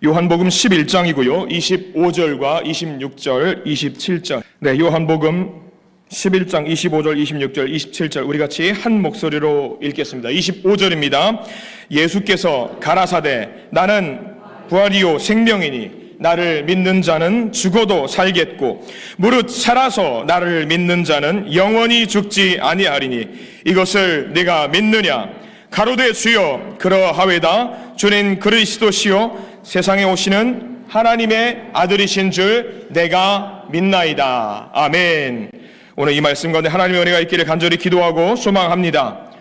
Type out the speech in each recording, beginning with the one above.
요한복음 11장이고요. 25절과 26절, 27절. 네, 요한복음 11장 25절, 26절, 27절 우리 같이 한 목소리로 읽겠습니다. 25절입니다. 예수께서 가라사대 나는 부활이요 생명이니 나를 믿는 자는 죽어도 살겠고 무릇 살아서 나를 믿는 자는 영원히 죽지 아니하리니 이것을 네가 믿느냐? 가로되 주여 그러하외다. 주는 그리스도시요 세상에 오시는 하나님의 아들이신 줄 내가 믿나이다. 아멘. 오늘 이 말씀 가운데 하나님의 은혜가 있기를 간절히 기도하고 소망합니다.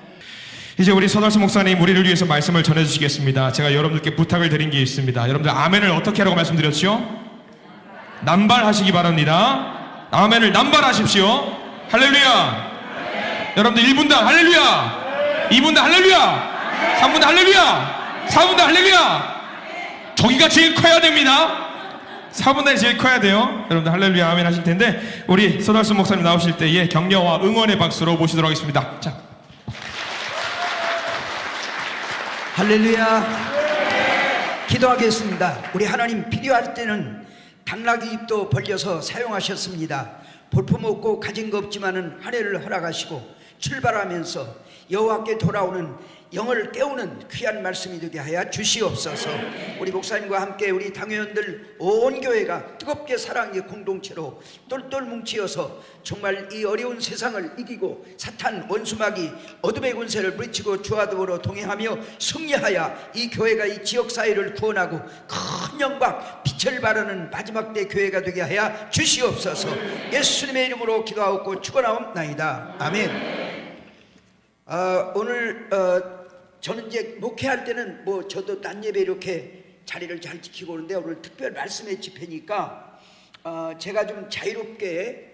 이제 우리 서달수 목사님 우리를 위해서 말씀을 전해주시겠습니다. 제가 여러분들께 부탁을 드린 게 있습니다. 여러분들 아멘을 어떻게 하라고 말씀드렸죠? 남발하시기 바랍니다. 아멘을 남발하십시오. 할렐루야. 여러분들 1분당 할렐루야, 2분당 할렐루야, 3분당 할렐루야, 4분당 할렐루야. 저기가 제일 커야 됩니다. 4분단이 제일 커야 돼요. 여러분들 할렐루야 아멘 하실 텐데 우리 서달수 목사님 나오실 때에 격려와 응원의 박수로 모시도록 하겠습니다. 자, 할렐루야. 기도하겠습니다. 우리 하나님 필요할 때는 당나귀 잎도 벌려서 사용하셨습니다. 볼품 없고 가진 거 없지만은 한 해를 허락하시고 출발하면서 여호와께 돌아오는 영을 깨우는 귀한 말씀이 되게 하여 주시옵소서. 우리 목사님과 함께 우리 당회원들 온 교회가 뜨겁게 사랑의 공동체로 똘똘 뭉치어서 정말 이 어려운 세상을 이기고 사탄 원수마귀 어둠의 군세를 물리치고 주와 더불어 동행하며 승리하여 이 교회가 이 지역사회를 구원하고 큰 영광 빛을 발하는 마지막 때 교회가 되게 하여 주시옵소서. 예수님의 이름으로 기도하고 축원하옵나이다. 아멘. 오늘 저는 이제 목회할 때는 뭐 저도 딴 예배 이렇게 자리를 잘 지키고 오는데 오늘 특별 말씀의 집회니까 제가 좀 자유롭게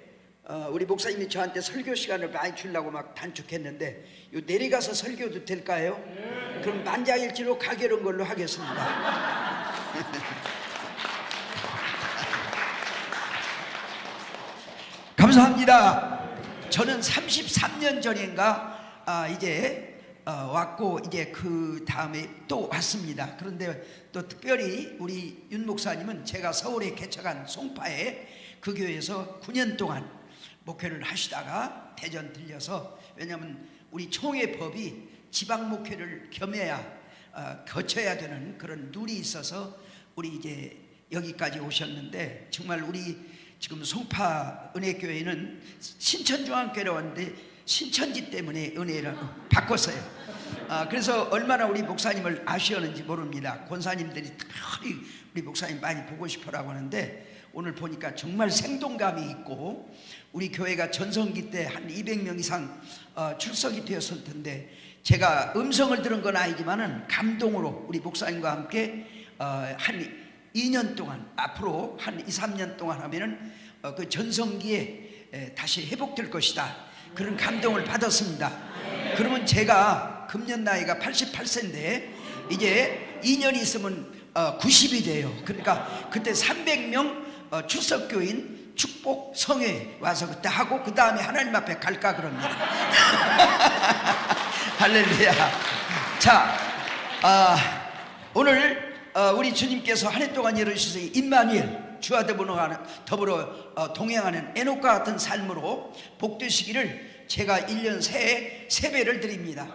우리 목사님이 저한테 설교 시간을 많이 주려고 막 단축했는데 요 내려가서 설교도 될까요? 그럼 만장일치로 가게로운 걸로 하겠습니다. 감사합니다. 저는 33년 전인가 이제 왔고 이제 그 다음에 또 왔습니다. 그런데 또 특별히 우리 윤 목사님은 제가 서울에 개척한 송파에 그 교회에서 9년 동안 목회를 하시다가 대전 들려서, 왜냐하면 우리 총회법이 지방 목회를 겸해야 거쳐야 되는 그런 룰이 있어서 우리 이제 여기까지 오셨는데, 정말 우리 지금 송파 은혜교회는 신천중앙교회로 왔는데 신천지 때문에 은혜를 바꿨어요. 그래서 얼마나 우리 목사님을 아쉬워하는지 모릅니다. 권사님들이 특별히 우리 목사님 많이 보고 싶어라고 하는데 오늘 보니까 정말 생동감이 있고, 우리 교회가 전성기 때 한 200명 이상 출석이 되었을 텐데 제가 음성을 들은 건 아니지만은 감동으로 우리 목사님과 함께 한 2년 동안, 앞으로 한 2, 3년 동안 하면은 그 전성기에 다시 회복될 것이다, 그런 감동을 받았습니다. 그러면 제가 금년 나이가 88세인데 이제 2년이 있으면 90이 돼요. 그러니까 그때 300명 출석교인 축복 성회 와서 그때 하고 그 다음에 하나님 앞에 갈까 그럽니다. 할렐루야. 자, 오늘 우리 주님께서 한 해 동안 이루셔서 임마누엘 주와 더불어 동행하는 에녹과 같은 삶으로 복되시기를 제가 1년 새해 세배를 드립니다.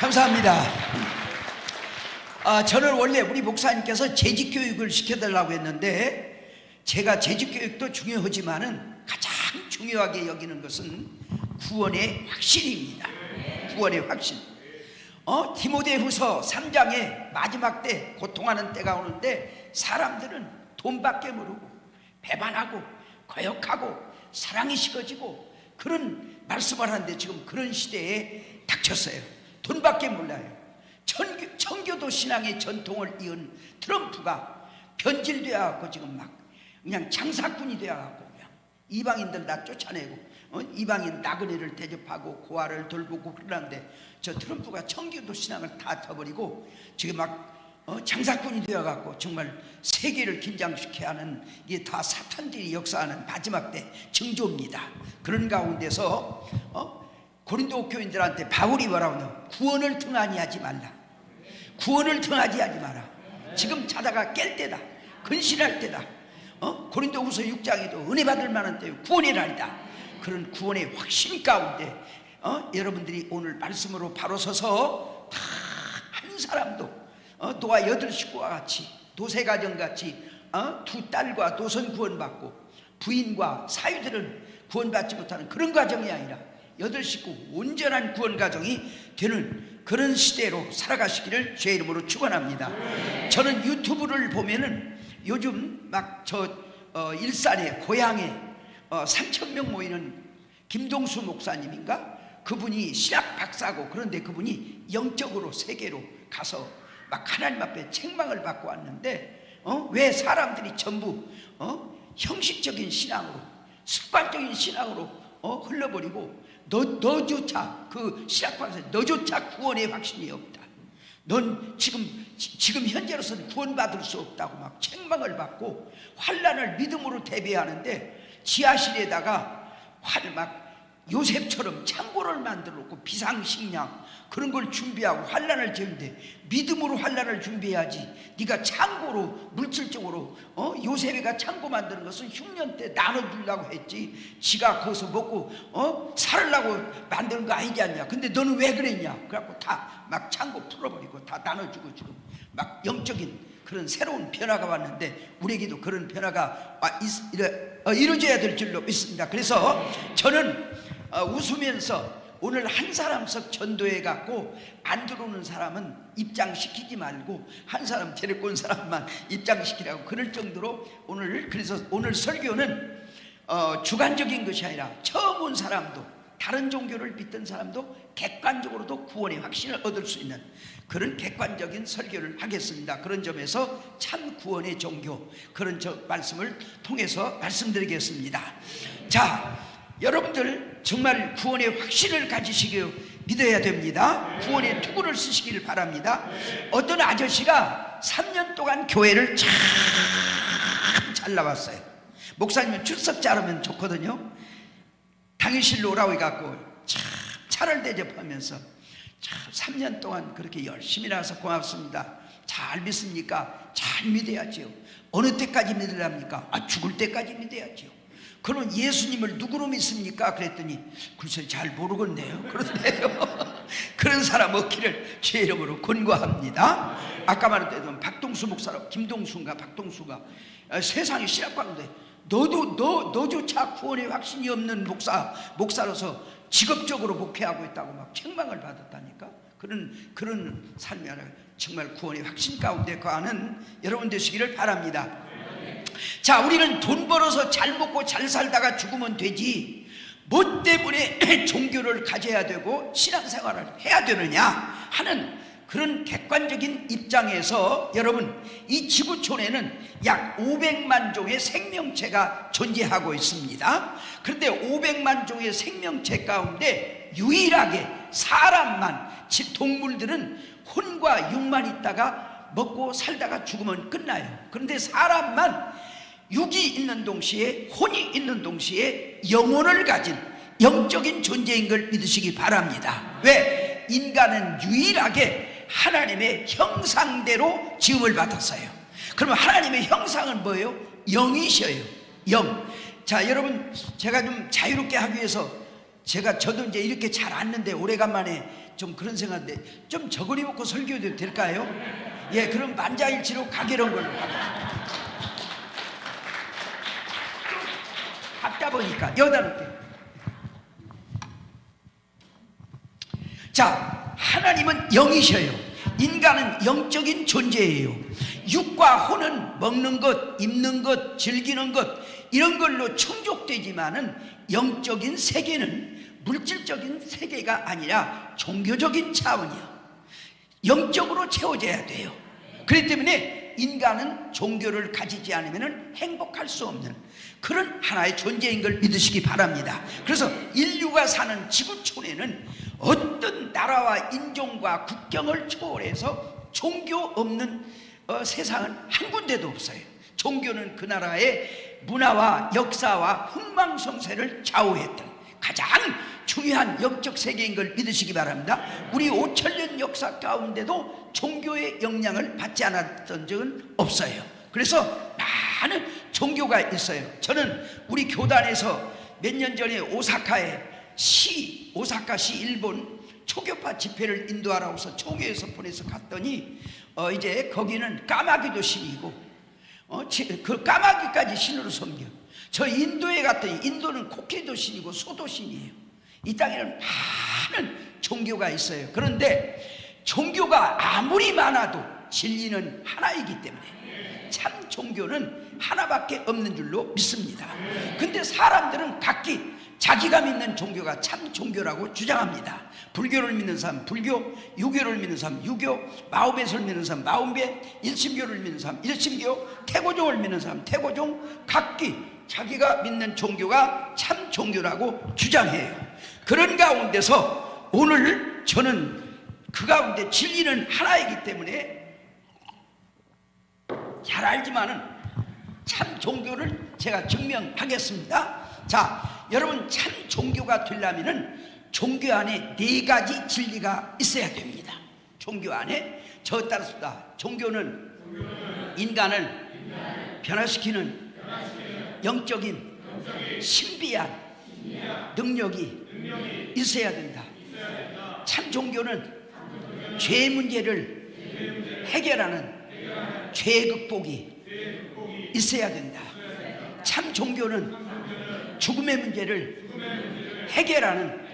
감사합니다. 저는 원래 우리 목사님께서 재직교육을 시켜달라고 했는데 제가 재직교육도 중요하지만은 가장 중요하게 여기는 것은 구원의 확신입니다. 구원의 확신. 디모데후서 3장에 마지막 때 고통하는 때가 오는데 사람들은 돈밖에 모르고 배반하고 거역하고 사랑이 식어지고 그런 말씀을 하는데 지금 그런 시대에 닥쳤어요. 돈밖에 몰라요. 청교도 신앙의 전통을 이은 트럼프가 변질되어 갖고 지금 막 그냥 장사꾼이 되어 갖고 그냥 이방인들 다 쫓아내고 이방인 나그네를 대접하고 고아를 돌보고 그러는데 저 트럼프가 청교도 신앙을 다 져버리고 지금 막 장사꾼이 되어갖고 정말 세계를 긴장시켜야 하는, 이게 다 사탄들이 역사하는 마지막 때 징조입니다. 그런 가운데서 고린도 교인들한테 바울이 뭐라고 하냐, 구원을 등한히 하지 말라. 구원을 등하지 하지 마라. 지금 자다가 깰 때다. 근신할 때다. 고린도후서 6장에도 은혜 받을 만한 때요 구원이라니다. 그런 구원의 확신 가운데 여러분들이 오늘 말씀으로 바로 서서 다 한 사람도 노아 8식구와 같이 도세가정 같이 두 딸과 도선 구원받고 부인과 사위들은 구원받지 못하는 그런 가정이 아니라 8식구 온전한 구원 가정이 되는 그런 시대로 살아가시기를 주의 이름으로 축원합니다. 저는 유튜브를 보면은 요즘 막 일산에 고향에 3,000명 모이는 김동수 목사님인가? 그분이 신학 박사고 그런데 그분이 영적으로 세계로 가서 막 하나님 앞에 책망을 받고 왔는데 왜 사람들이 전부 형식적인 신앙으로 습관적인 신앙으로 흘러버리고 너조차 그 신학 박사 너조차 구원의 확신이 없다. 넌 지금 현재로서는 구원받을 수 없다고 막 책망을 받고 환난을 믿음으로 대비하는데 지하실에다가 막 요셉처럼 창고를 만들어 놓고 비상식량 그런 걸 준비하고 환난을 재는데 믿음으로 환난을 준비해야지. 네가 창고로 물질적으로 요셉이가 창고 만드는 것은 흉년 때 나눠주려고 했지 지가 거기서 먹고 살으려고 만드는 거 아니지 않냐. 근데 너는 왜 그랬냐. 그래갖고 다 막 창고 풀어버리고 다 나눠주고 지금 막 영적인 그런 새로운 변화가 왔는데 우리에게도 그런 변화가 이루어져야 될 줄로 믿습니다. 그래서 저는 웃으면서 오늘 한 사람씩 전도해 갖고 안 들어오는 사람은 입장시키지 말고 한 사람 데리고 온 사람만 입장시키라고 그럴 정도로 그래서 오늘 설교는 주관적인 것이 아니라 처음 온 사람도 다른 종교를 믿던 사람도 객관적으로도 구원의 확신을 얻을 수 있는 그런 객관적인 설교를 하겠습니다. 그런 점에서 참 구원의 종교 그런 말씀을 통해서 말씀드리겠습니다. 자, 여러분들 정말 구원의 확신을 가지시길 믿어야 됩니다. 구원의 투구를 쓰시길 바랍니다. 어떤 아저씨가 3년 동안 교회를 참 잘 나왔어요. 목사님은 출석 잘하면 좋거든요. 당일실로 오라고 해갖고 참 차를 대접하면서 참 3년 동안 그렇게 열심히 나와서 고맙습니다. 잘 믿습니까? 잘 믿어야지요. 어느 때까지 믿으랍니까? 죽을 때까지 믿어야지요. 그럼 예수님을 누구로 믿습니까? 그랬더니 글쎄 잘 모르겠네요. 그런데요. 그런 사람 없기를 주의 이름으로 권고합니다. 아까 말했던 박동수 목사라고 김동수인가 박동수가 세상의 신학 가운데 너조차 구원의 확신이 없는 목사로서 직업적으로 목회하고 있다고 막 책망을 받았다니까. 그런 삶이 아니라 정말 구원의 확신 가운데 거하는 여러분 되시기를 바랍니다. 자, 우리는 돈 벌어서 잘 먹고 잘 살다가 죽으면 되지 뭐 때문에 종교를 가져야 되고 신앙생활을 해야 되느냐 하는 그런 객관적인 입장에서 여러분 이 지구촌에는 약 500만 종의 생명체가 존재하고 있습니다. 그런데 500만 종의 생명체 가운데 유일하게 사람만 즉 동물들은 혼과 육만 있다가 먹고 살다가 죽으면 끝나요. 그런데 사람만 육이 있는 동시에 혼이 있는 동시에 영혼을 가진 영적인 존재인 걸 믿으시기 바랍니다. 왜? 인간은 유일하게 하나님의 형상대로 지음을 받았어요. 그러면 하나님의 형상은 뭐예요? 영이셔요. 영. 자, 여러분 제가 좀 자유롭게 하기 위해서 저도 이제 이렇게 잘 앉는데 오래간만에 좀 그런 생각인데 좀 저고리 입고 설교해도 될까요? 예, 그럼 만장일치로 가게런 걸로 갖다 보니까 여기다 놓을게요. 자, 하나님은 영이셔요. 인간은 영적인 존재예요. 육과 혼은 먹는 것, 입는 것, 즐기는 것 이런 걸로 충족되지만은 영적인 세계는 물질적인 세계가 아니라 종교적인 차원이야. 영적으로 채워져야 돼요. 그렇기 때문에 인간은 종교를 가지지 않으면 행복할 수 없는 그런 하나의 존재인 걸 믿으시기 바랍니다. 그래서 인류가 사는 지구촌에는 어떤 나라와 인종과 국경을 초월해서 종교 없는 세상은 한 군데도 없어요. 종교는 그 나라의 문화와 역사와 흥망성쇠를 좌우했던 가장 중요한 영적 세계인 걸 믿으시기 바랍니다. 우리 5,000년 역사 가운데도 종교의 영향을 받지 않았던 적은 없어요. 그래서 많은 종교가 있어요. 저는 우리 교단에서 몇 년 전에 오사카시 일본 초교파 집회를 인도하라고서 초교에서 보내서 갔더니 이제 거기는 까마귀도 신이고 그 까마귀까지 신으로 섬겨. 저 인도에 갔더니 인도는 코끼리도 신이고 소도 신이에요. 이 땅에는 많은 종교가 있어요. 그런데 종교가 아무리 많아도 진리는 하나이기 때문에 참 종교는 하나밖에 없는 줄로 믿습니다. 근데 사람들은 각기 자기가 믿는 종교가 참 종교라고 주장합니다. 불교를 믿는 사람 불교, 유교를 믿는 사람 유교, 마오베를 믿는 사람 마오베, 일심교를 믿는 사람 일심교, 태고종을 믿는 사람 태고종, 각기 자기가 믿는 종교가 참 종교라고 주장해요. 그런 가운데서 오늘 저는 그 가운데 진리는 하나이기 때문에 잘 알지만은 참 종교를 제가 증명하겠습니다. 자, 여러분 참 종교가 되려면은 종교 안에 4가지 진리가 있어야 됩니다. 종교 안에 저 따랐습니다. 종교는 인간을 변화시키는 영적인 신비한 능력이 있어야 된다. 참 종교는 죄 문제를 해결하는 죄 극복이 있어야 된다. 참 종교는 죽음의 문제를 해결하는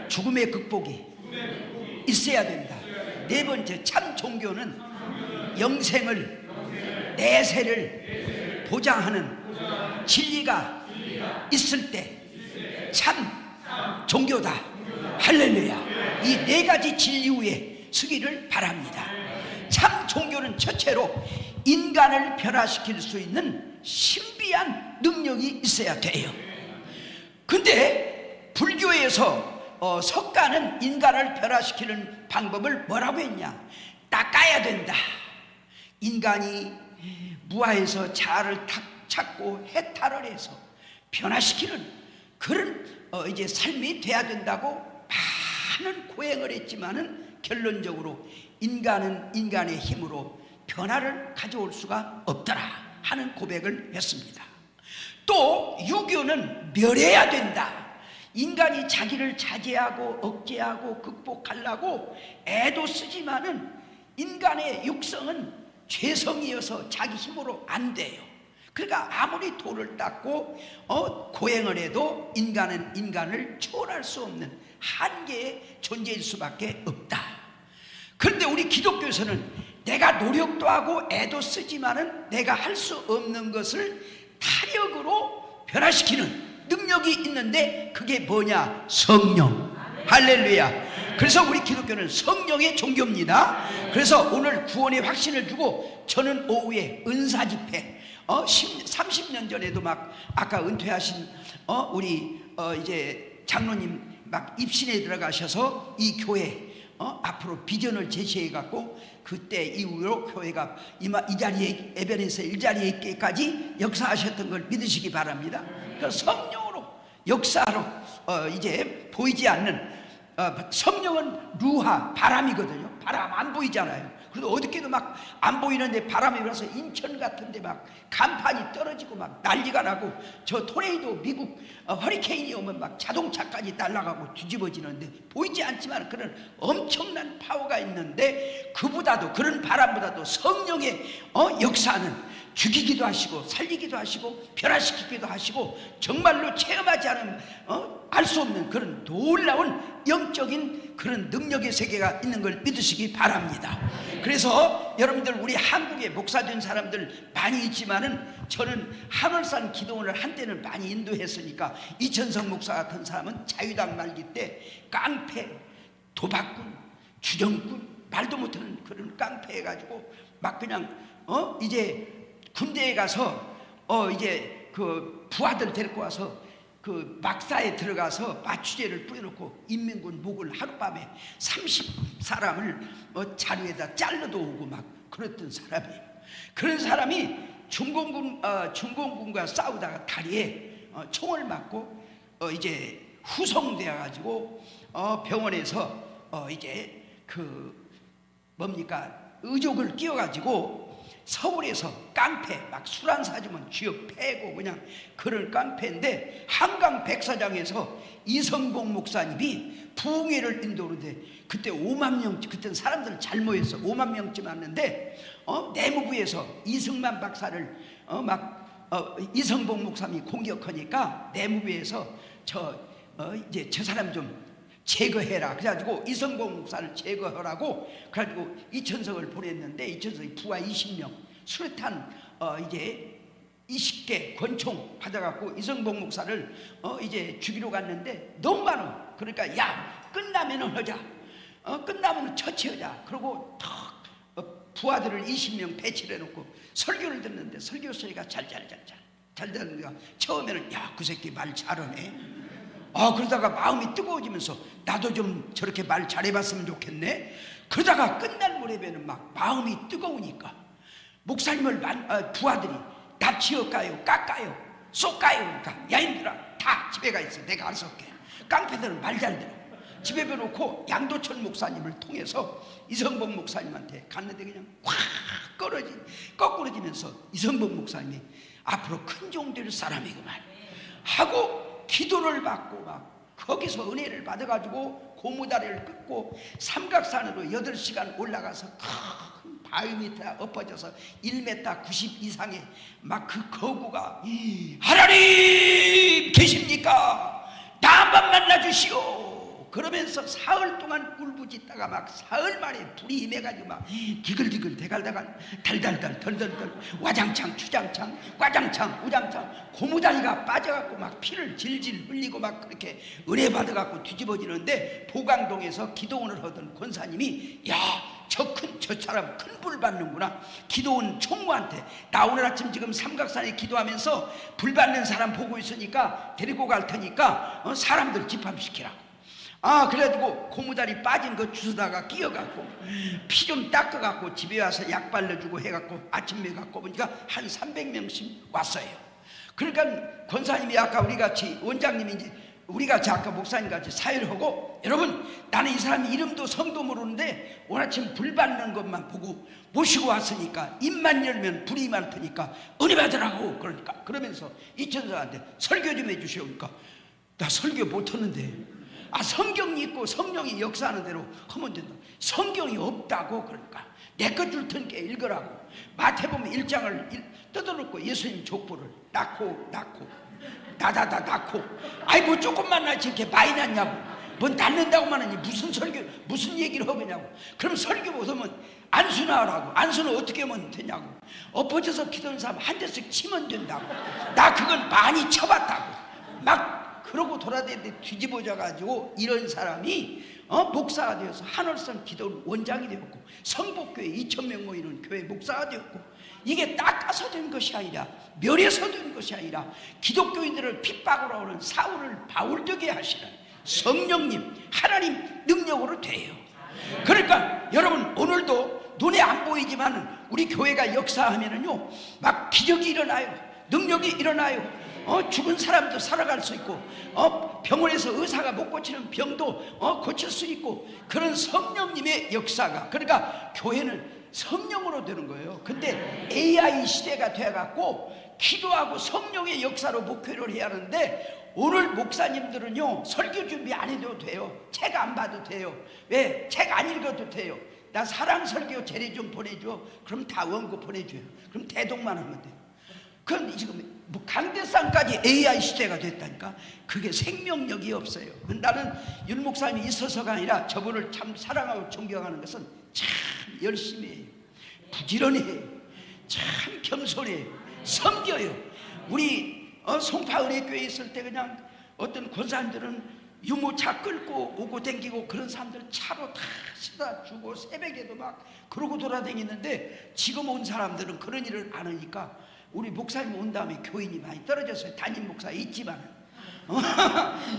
죽음의 극복이 있어야 된다. 4번째, 참 종교는 영생을 내세를 보장하는 진리가 있을 때 참 종교다. 할렐루야. 이 4가지 진리 위에 서기를 바랍니다. 참 종교는 첫째로 인간을 변화시킬 수 있는 신비한 능력이 있어야 돼요. 근데 불교에서 석가는 인간을 변화시키는 방법을 뭐라고 했냐? 닦아야 된다. 인간이 무아에서 자아를 찾고 해탈을 해서 변화시키는 그런 이제 삶이 돼야 된다고 많은 고행을 했지만은 결론적으로 인간은 인간의 힘으로 변화를 가져올 수가 없더라 하는 고백을 했습니다. 또 유교는 멸해야 된다. 인간이 자기를 자제하고 억제하고 극복하려고 애도 쓰지만은 인간의 육성은 죄성이어서 자기 힘으로 안 돼요. 그러니까 아무리 돌을 닦고 고행을 해도 인간은 인간을 초월할 수 없는 한계의 존재일 수밖에 없다. 그런데 우리 기독교에서는 내가 노력도 하고 애도 쓰지만은 내가 할 수 없는 것을 타력으로 변화시키는 능력이 있는데 그게 뭐냐? 성령. 할렐루야. 그래서 우리 기독교는 성령의 종교입니다. 그래서 오늘 구원의 확신을 주고 저는 오후에 은사 집회 30년 전에도 막 아까 은퇴하신 우리 이제 장로님 막 입신에 들어가셔서 이 교회 앞으로 비전을 제시해 갖고 그때 이후로 교회가 이 자리에 에베네스 일자리에 있기까지 역사하셨던 걸 믿으시기 바랍니다. 그래서 성령으로 역사로 이제 보이지 않는 성령은 루하 바람이거든요. 바람 안 보이잖아요. 그래도 어저께도 막 안 보이는데 바람이 불어서 인천 같은데 막 간판이 떨어지고 막 난리가 나고 저 토네이도 미국 허리케인이 오면 막 자동차까지 날아가고 뒤집어지는데 보이지 않지만 그런 엄청난 파워가 있는데 그보다도 그런 바람보다도 성령의 역사는 죽이기도 하시고 살리기도 하시고 변화시키기도 하시고 정말로 체험하지 않으면 알 수 없는 그런 놀라운 영적인 그런 능력의 세계가 있는 걸 믿으시기 바랍니다. 그래서 여러분들 우리 한국에 목사된 사람들 많이 있지만은 저는 하늘산 기도원을 한때는 많이 인도했으니까 이천성 목사 같은 사람은 자유당 말기 때 깡패, 도박꾼, 주정꾼 말도 못하는 그런 깡패 해가지고 막 그냥 이제 군대에 가서 이제 그 부하들 데리고 와서 그 막사에 들어가서 마취제를 뿌려놓고 인민군 목을 하룻밤에 30사람을 자루에다 잘라도 오고 막 그랬던 사람이에요. 그런 사람이 중공군과 싸우다가 다리에 총을 맞고 이제 후송되어 가지고 병원에서 이제 의족을 끼워 가지고 서울에서 깡패 막 술 안 사주면 쥐어 패고 그냥 그런 깡패인데 한강 백사장에서 이성봉 목사님이 부흥회를 인도하는데 그때 5만 명, 그때는 사람들 잘 모였어. 5만 명쯤 왔는데 내무부에서 이승만 박사를 이성봉 목사님이 공격하니까 내무부에서 이제 저 사람 좀 제거해라. 그래가지고 이성봉 목사를 제거하라고 그래가지고 이천석을 보냈는데 이천석이 부하 20명 수류탄 이제 20개 권총 받아갖고 이성봉 목사를 이제 죽이러 갔는데 너무 많아. 그러니까 야 끝나면은 하자. 끝나면은 처치하자. 그러고 탁 부하들을 20명 배치를 해놓고 설교를 듣는데 설교 소리가 잘 듣는가. 처음에는 야 그 새끼 말 잘하네. 그러다가 마음이 뜨거워지면서 나도 좀 저렇게 말 잘해봤으면 좋겠네. 그러다가 끝날 무렵에는 막 마음이 뜨거우니까 목사님을 부하들이 납치할까요? 깎아요? 쏠까요? 그러니까 야 임들아 다 집에 가 있어. 내가 알아서 할게. 깡패들은 말 잘 들어. 집에 벼놓고 양도천 목사님을 통해서 이성봉 목사님한테 갔는데 그냥 확 거꾸러지면서 이성봉 목사님이 앞으로 큰 종 될 사람이구만 하고 기도를 받고 막 거기서 은혜를 받아가지고 고무다리를 끊고 삼각산으로 8시간 올라가서 큰 바위 밑에 엎어져서 1m 90 이상의 막 그 거구가 하나님 계십니까? 나 한번 만나주시오. 그러면서 사흘 동안 울부짖다가 막 사흘 만에 불이 임해가지고 막 디글디글 대갈대갈 달달달 덜덜덜 와장창 추장창 과장창 우장창 고무다리가 빠져갖고 막 피를 질질 흘리고 막 그렇게 은혜 받아갖고 뒤집어지는데 보강동에서 기도원을 하던 권사님이 야 저 사람 큰 불 받는구나. 기도원 총무한테 나 오늘 아침 지금 삼각산에 기도하면서 불 받는 사람 보고 있으니까 데리고 갈 테니까 사람들 집합시키라. 그래가지고 고무다리 빠진 거 주워다가 끼어갖고 피 좀 닦아갖고 집에 와서 약 발라주고 해갖고 아침에 갖고 보니까 한 300명씩 왔어요. 그러니까 권사님이 아까 우리같이 원장님이 이제 우리같이 아까 목사님같이 사회를 하고 여러분 나는 이 사람 이름도 성도 모르는데 오늘 아침 불 받는 것만 보고 모시고 왔으니까 입만 열면 불이 임할 테니까 은혜 받으라고. 그러니까 그러면서 이천사한테 설교 좀 해주시오. 그러니까 나 설교 못하는데 성경이 있고 성령이 역사하는 대로 하면 된다. 성경이 없다고. 그러니까 내 것 줄 테니까 읽으라고. 마태복음 1장을 뜯어놓고 예수님 족보를 낳고 나다다 낳고 뭐 조금만 낳지 이렇게 많이 낳냐고. 뭐 낳는다고만 하니 무슨 설교 무슨 얘기를 하겠냐고. 그럼 설교 못하면 안수나 하라고. 안수는 어떻게 하면 되냐고. 엎어져서 기도하는 사람 한 대씩 치면 된다고. 나 그건 많이 쳐봤다고. 막 그러고 돌아다니는데 뒤집어져가지고 이런 사람이 목사가 되어서 한월선 기도 원장이 되었고 성복교회 2,000명 모이는 교회 목사가 되었고 이게 닦아서 된 것이 아니라 멸해서 된 것이 아니라 기독교인들을 핍박으로 오는 사울을 바울되게 하시는 성령님 하나님 능력으로 돼요. 그러니까 여러분 오늘도 눈에 안 보이지만 우리 교회가 역사하면은요 막 기적이 일어나요. 능력이 일어나요. 죽은 사람도 살아갈 수 있고 병원에서 의사가 못 고치는 병도 고칠 수 있고 그런 성령님의 역사가. 그러니까 교회는 성령으로 되는 거예요. 근데 AI 시대가 돼갖고 기도하고 성령의 역사로 목회를 해야 하는데 오늘 목사님들은요 설교 준비 안 해도 돼요. 책 안 봐도 돼요. 왜? 책 안 읽어도 돼요. 나 사랑 설교 재래 좀 보내줘. 그럼 다 원고 보내줘요. 그럼 대동만 하면 돼요. 그럼 지금 강대상까지 AI 시대가 됐다니까. 그게 생명력이 없어요. 나는 윤 목사님이 있어서가 아니라 저분을 참 사랑하고 존경하는 것은 참 열심히 해요. 부지런히 해요. 참 겸손해요. 섬겨요. 우리 송파은혜교회에 있을 때 그냥 어떤 권사님들은 유모차 끌고 오고 댕기고 그런 사람들 차로 다 시다 주고 새벽에도 막 그러고 돌아다니는데 지금 온 사람들은 그런 일을 안 하니까 우리 목사님 온 다음에 교인이 많이 떨어졌어요. 담임 목사 있지만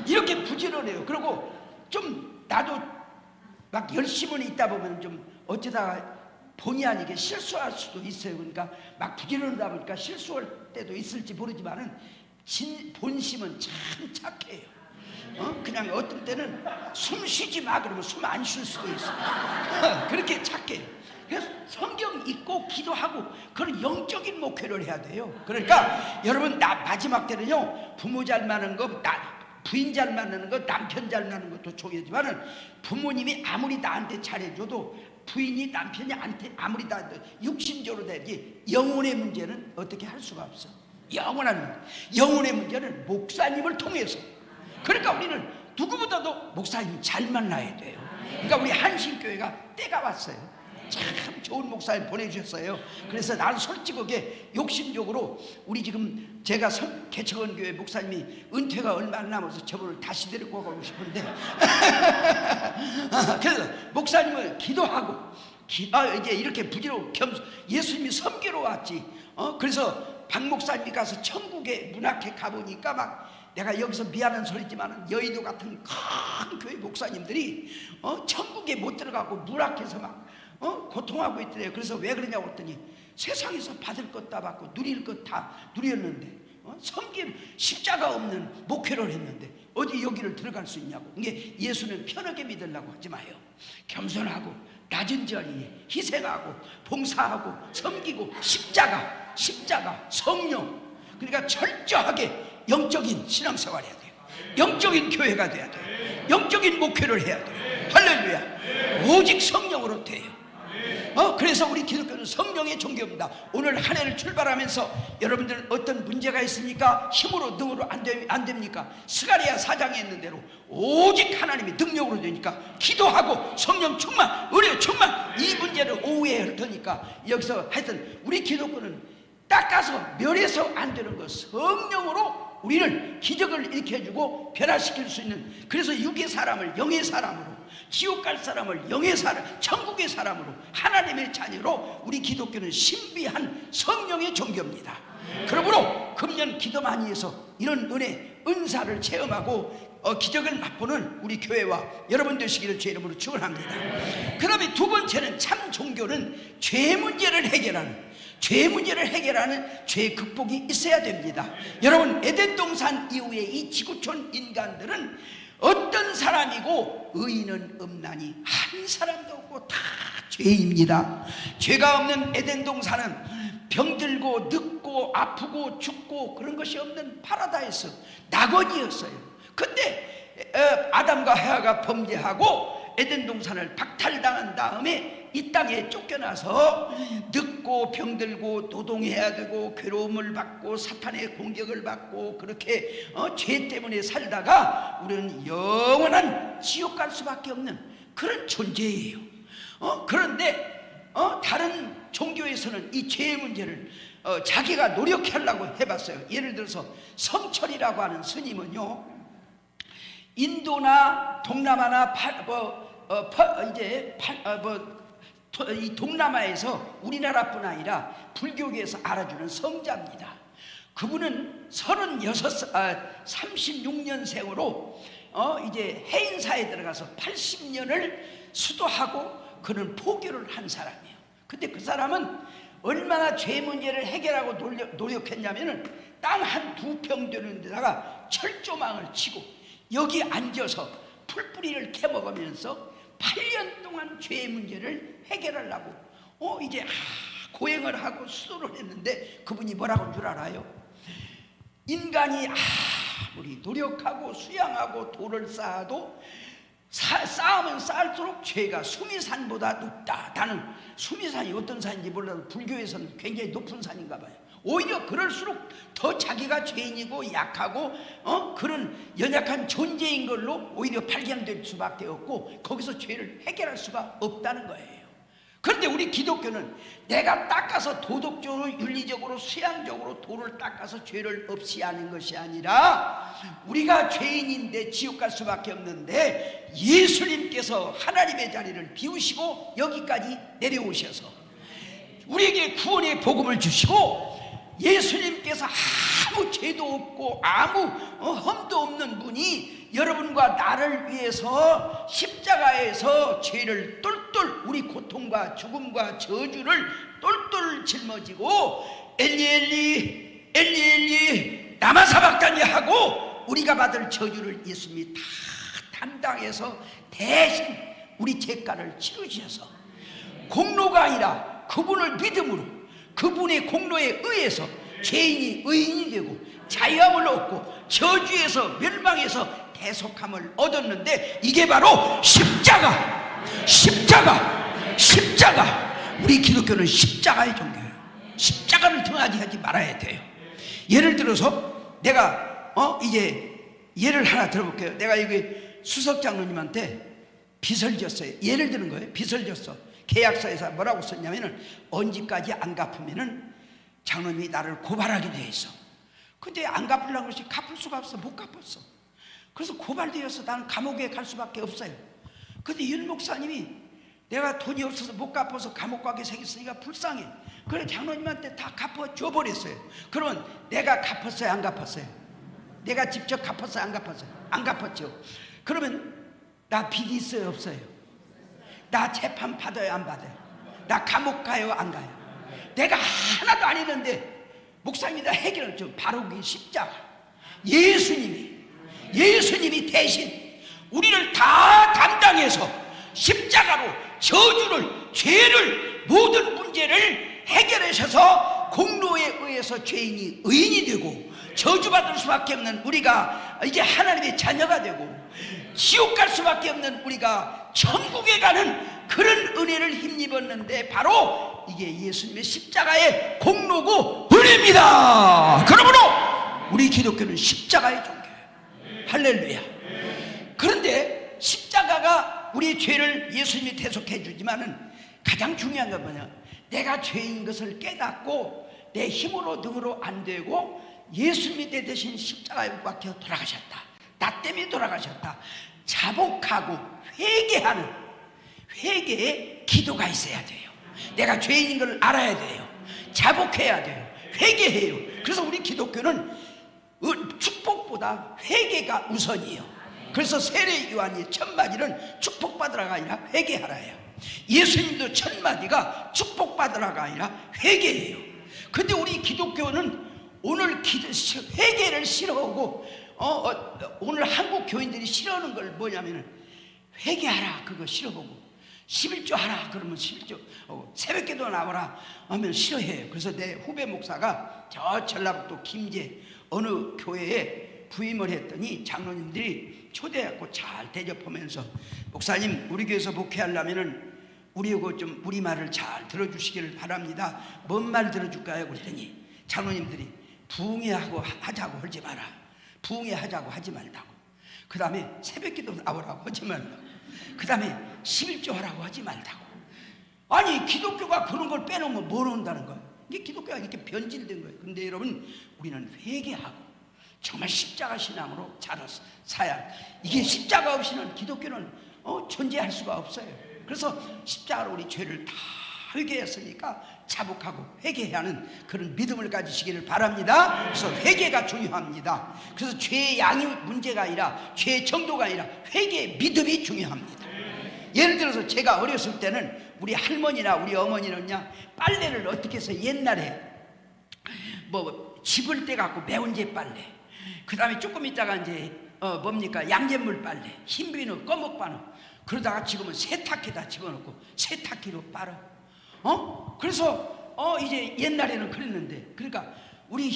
이렇게 부지런해요. 그리고 좀 나도 막 열심히 있다 보면 좀 어쩌다가 본의 아니게 실수할 수도 있어요. 그러니까 막 부지런하다 보니까 실수할 때도 있을지 모르지만은 본심은 참 착해요. 그냥 어떤 때는 숨 쉬지 마 그러면 숨 안 쉴 수도 있어. 그렇게 착해요. 그래서 성경 읽고 기도하고 그런 영적인 목회를 해야 돼요. 그러니까 여러분 마지막 때는요, 부모 잘 만나는 거, 부인 잘 만나는 거, 남편 잘 만나는 것도 중요하지만은 부모님이 아무리 나한테 잘해줘도 부인이 남편이 아무리 나한테 육신적으로 되지 영혼의 문제는 어떻게 할 수가 없어. 영혼의 문제는 목사님을 통해서. 그러니까 우리는 누구보다도 목사님 잘 만나야 돼요. 그러니까 우리 한신교회가 때가 왔어요. 참 좋은 목사님 보내주셨어요. 그래서 나는 솔직하게 욕심적으로 우리 지금 제가 개척원 교회 목사님이 은퇴가 얼마 안 남아서 저분을 다시 데리고 가고 싶은데 그래서 목사님을 기도하고 이제 이렇게 부지런히 예수님이 섬기러 왔지. 그래서 박 목사님이 가서 천국의 문학회 가보니까 막 내가 여기서 미안한 소리지만 여의도 같은 큰 교회 목사님들이 천국에 못 들어가고 문학회에서 막 고통하고 있더래요. 그래서 왜 그러냐고 했더니 세상에서 받을 것 다 받고 누릴 것 다 누렸는데 섬김 십자가 없는 목회를 했는데 어디 여기를 들어갈 수 있냐고. 이게 예수는 편하게 믿으려고 하지 마요. 겸손하고 낮은 자리에 희생하고 봉사하고 섬기고 십자가 성령. 그러니까 철저하게 영적인 신앙생활 해야 돼요. 영적인 교회가 돼야 돼요. 영적인 목회를 해야 돼요. 할렐루야. 오직 성령으로 돼요. 그래서 우리 기독교는 성령의 종교입니다. 오늘 한 해를 출발하면서 여러분들은 어떤 문제가 있습니까? 힘으로 능으로 안 됩니까? 스가랴 4장에 있는 대로 오직 하나님의 능력으로 되니까 기도하고 성령 충만, 의료 충만, 이 문제를 오후에 할 테니까 여기서 하여튼 우리 기독교는 닦아서 멸해서 안 되는 것, 성령으로 우리를 기적을 일으켜주고 변화시킬 수 있는, 그래서 육의 사람을 영의 사람으로, 지옥 갈 사람을 영의 사람, 천국의 사람으로, 하나님의 자녀로 우리 기독교는 신비한 성령의 종교입니다. 그러므로 금년 기도 많이 해서 이런 은사를 체험하고 기적을 맛보는 우리 교회와 여러분 되시기를 주의 이름으로 축원합니다. 그다음에 두 번째는 참 종교는 죄 문제를 해결하는 죄 극복이 있어야 됩니다. 여러분, 에덴 동산 이후에 이 지구촌 인간들은 어떤 사람이고 의인은 없나니 한 사람도 없고 다 죄입니다. 죄가 없는 에덴 동산은 병들고 늙고 아프고 죽고 그런 것이 없는 파라다이스, 낙원이었어요. 근데 아담과 하와가 범죄하고 에덴 동산을 박탈당한 다음에 이 땅에 쫓겨나서 늙고 병들고 노동해야 되고 괴로움을 받고 사탄의 공격을 받고 그렇게 죄 때문에 살다가 우리는 영원한 지옥 갈 수밖에 없는 그런 존재예요. 그런데 다른 종교에서는 이 죄의 문제를 자기가 노력하려고 해봤어요. 예를 들어서 성철이라고 하는 스님은요, 인도나 동남아나 이 동남아에서 우리나라뿐 아니라 불교계에서 알아주는 성자입니다. 그분은 36년생으로 이제 해인사에 들어가서 80년을 수도하고 그는 포교를 한 사람이에요. 근데 그 사람은 얼마나 죄 문제를 해결하고 노력했냐면은 땅 한 2평 되는 데다가 철조망을 치고 여기 앉아서 풀뿌리를 캐먹으면서 8년 동안 죄의 문제를 해결하려고 이제 고행을 하고 수도를 했는데 그분이 뭐라고 한 줄 알아요? 인간이 아무리 노력하고 수양하고 돌을 쌓아도 쌓으면 쌓을수록 죄가 수미산보다 높다. 나는 수미산이 어떤 산인지 몰라도 불교에서는 굉장히 높은 산인가 봐요. 오히려 그럴수록 더 자기가 죄인이고 약하고 그런 연약한 존재인 걸로 오히려 발견될 수밖에 없고 거기서 죄를 해결할 수가 없다는 거예요. 그런데 우리 기독교는 내가 닦아서 도덕적으로 윤리적으로 수양적으로 도를 닦아서 죄를 없이 하는 것이 아니라 우리가 죄인인데 지옥 갈 수밖에 없는데 예수님께서 하나님의 자리를 비우시고 여기까지 내려오셔서 우리에게 구원의 복음을 주시고 예수님께서 아무 죄도 없고 아무 험도 없는 분이 여러분과 나를 위해서 십자가에서 죄를 똘똘, 우리 고통과 죽음과 저주를 똘똘 짊어지고 엘리 엘리 엘리 엘리 라마 사박다니 하고 우리가 받을 저주를 예수님이 다 담당해서 대신 우리 죄가를 치르셔서 공로가 아니라 그분을 믿음으로 그분의 공로에 의해서 죄인이 의인이 되고 자유함을 얻고 저주에서 멸망에서 대속함을 얻었는데 이게 바로 십자가. 우리 기독교는 십자가의 종교예요. 십자가를 등하지 말아야 돼요. 예를 들어서 내가 이제 예를 하나 들어볼게요. 내가 이게 수석 장로님한테 빚을 졌어요. 예를 드는 거예요. 빚을 졌어. 계약서에서 뭐라고 썼냐면은 언제까지 안 갚으면은 장로님이 나를 고발하게 돼 있어. 근데 안 갚으려고 그러지 갚을 수가 없어. 못 갚았어. 그래서 고발되어서 나는 감옥에 갈 수밖에 없어요. 근데 윤 목사님이 내가 돈이 없어서 못 갚아서 감옥 가게 생겼으니까 불쌍해. 그래 장로님한테 다 갚아 줘버렸어요. 그러면 내가 갚았어요? 안 갚았어요? 내가 직접 갚았어요? 안 갚았어요? 안 갚았죠. 그러면 나 빚이 있어요? 없어요? 나 재판 받아요? 안 받아요? 나 감옥 가요? 안 가요? 내가 하나도 안 했는데 목사님이 다 해결을 좀 바로 그 십자가. 예수님이 대신 우리를 다 담당해서 십자가로 저주를, 죄를, 모든 문제를 해결하셔서 공로에 의해서 죄인이 의인이 되고 저주받을 수밖에 없는 우리가 이제 하나님의 자녀가 되고 지옥 갈 수밖에 없는 우리가 천국에 가는 그런 은혜를 힘입었는데 바로 이게 예수님의 십자가의 공로고 은혜입니다. 그러므로 우리 기독교는 십자가의 종교예요. 할렐루야. 그런데 십자가가 우리의 죄를 예수님이 대속해 주지만은 가장 중요한 건 뭐냐? 내가 죄인 것을 깨닫고 내 힘으로 능으로 안 되고 예수님이 내 대신 십자가에 못 박혀 돌아가셨다. 나 때문에 돌아가셨다. 자복하고 회개하는 회개의 기도가 있어야 돼요. 내가 죄인인 걸 알아야 돼요. 자복해야 돼요. 회개해요. 그래서 우리 기독교는 축복보다 회개가 우선이에요. 그래서 세례 요한이 첫 마디는 축복받으라가 아니라 회개하라예요. 예수님도 첫 마디가 축복받으라가 아니라 회개예요. 근데 우리 기독교는 오늘 회개를 싫어하고 오늘 한국 교인들이 싫어하는 걸 뭐냐면은 회개하라 그거 싫어보고 11조 하라 그러면 11조 새벽기도 나오라 하면 싫어해요. 그래서 내 후배 목사가 저 전라북도 김제 어느 교회에 부임을 했더니 장로님들이 초대해갖고 잘 대접하면서 목사님 우리 교회에서 목회하려면은 우리하고 좀 우리 말을 잘 들어주시기를 바랍니다. 뭔 말 들어줄까요? 그랬더니 장로님들이 부흥회하고 하자고 하지 마라. 부흥회 하자고 하지 말라고. 그 다음에 새벽기도 나오라고 하지 말라고. 그 다음에 11조 하라고 하지 말라고. 아니 기독교가 그런 걸 빼놓으면 뭘 한다는 거예요? 이게 기독교가 이렇게 변질된 거예요. 근데 여러분 우리는 회개하고 정말 십자가 신앙으로 잘 사야. 이게 십자가 없이는 기독교는 존재할 수가 없어요. 그래서 십자가로 우리 죄를 다 회개했으니까 자복하고 회개해야 하는 그런 믿음을 가지시기를 바랍니다. 그래서 회개가 중요합니다. 그래서 죄의 양이 문제가 아니라 죄의 정도가 아니라 회개의 믿음이 중요합니다. 예를 들어서 제가 어렸을 때는 우리 할머니나 우리 어머니는요 빨래를 어떻게 해서 옛날에 뭐 집을 때 갖고 매운제 빨래, 그 다음에 조금 있다가 이제 뭡니까 양잿물 빨래, 흰비누, 꺼먹바누, 그러다가 지금은 세탁기다 집어넣고 세탁기로 빨아. 그래서 이제 옛날에는 그랬는데, 그러니까 우리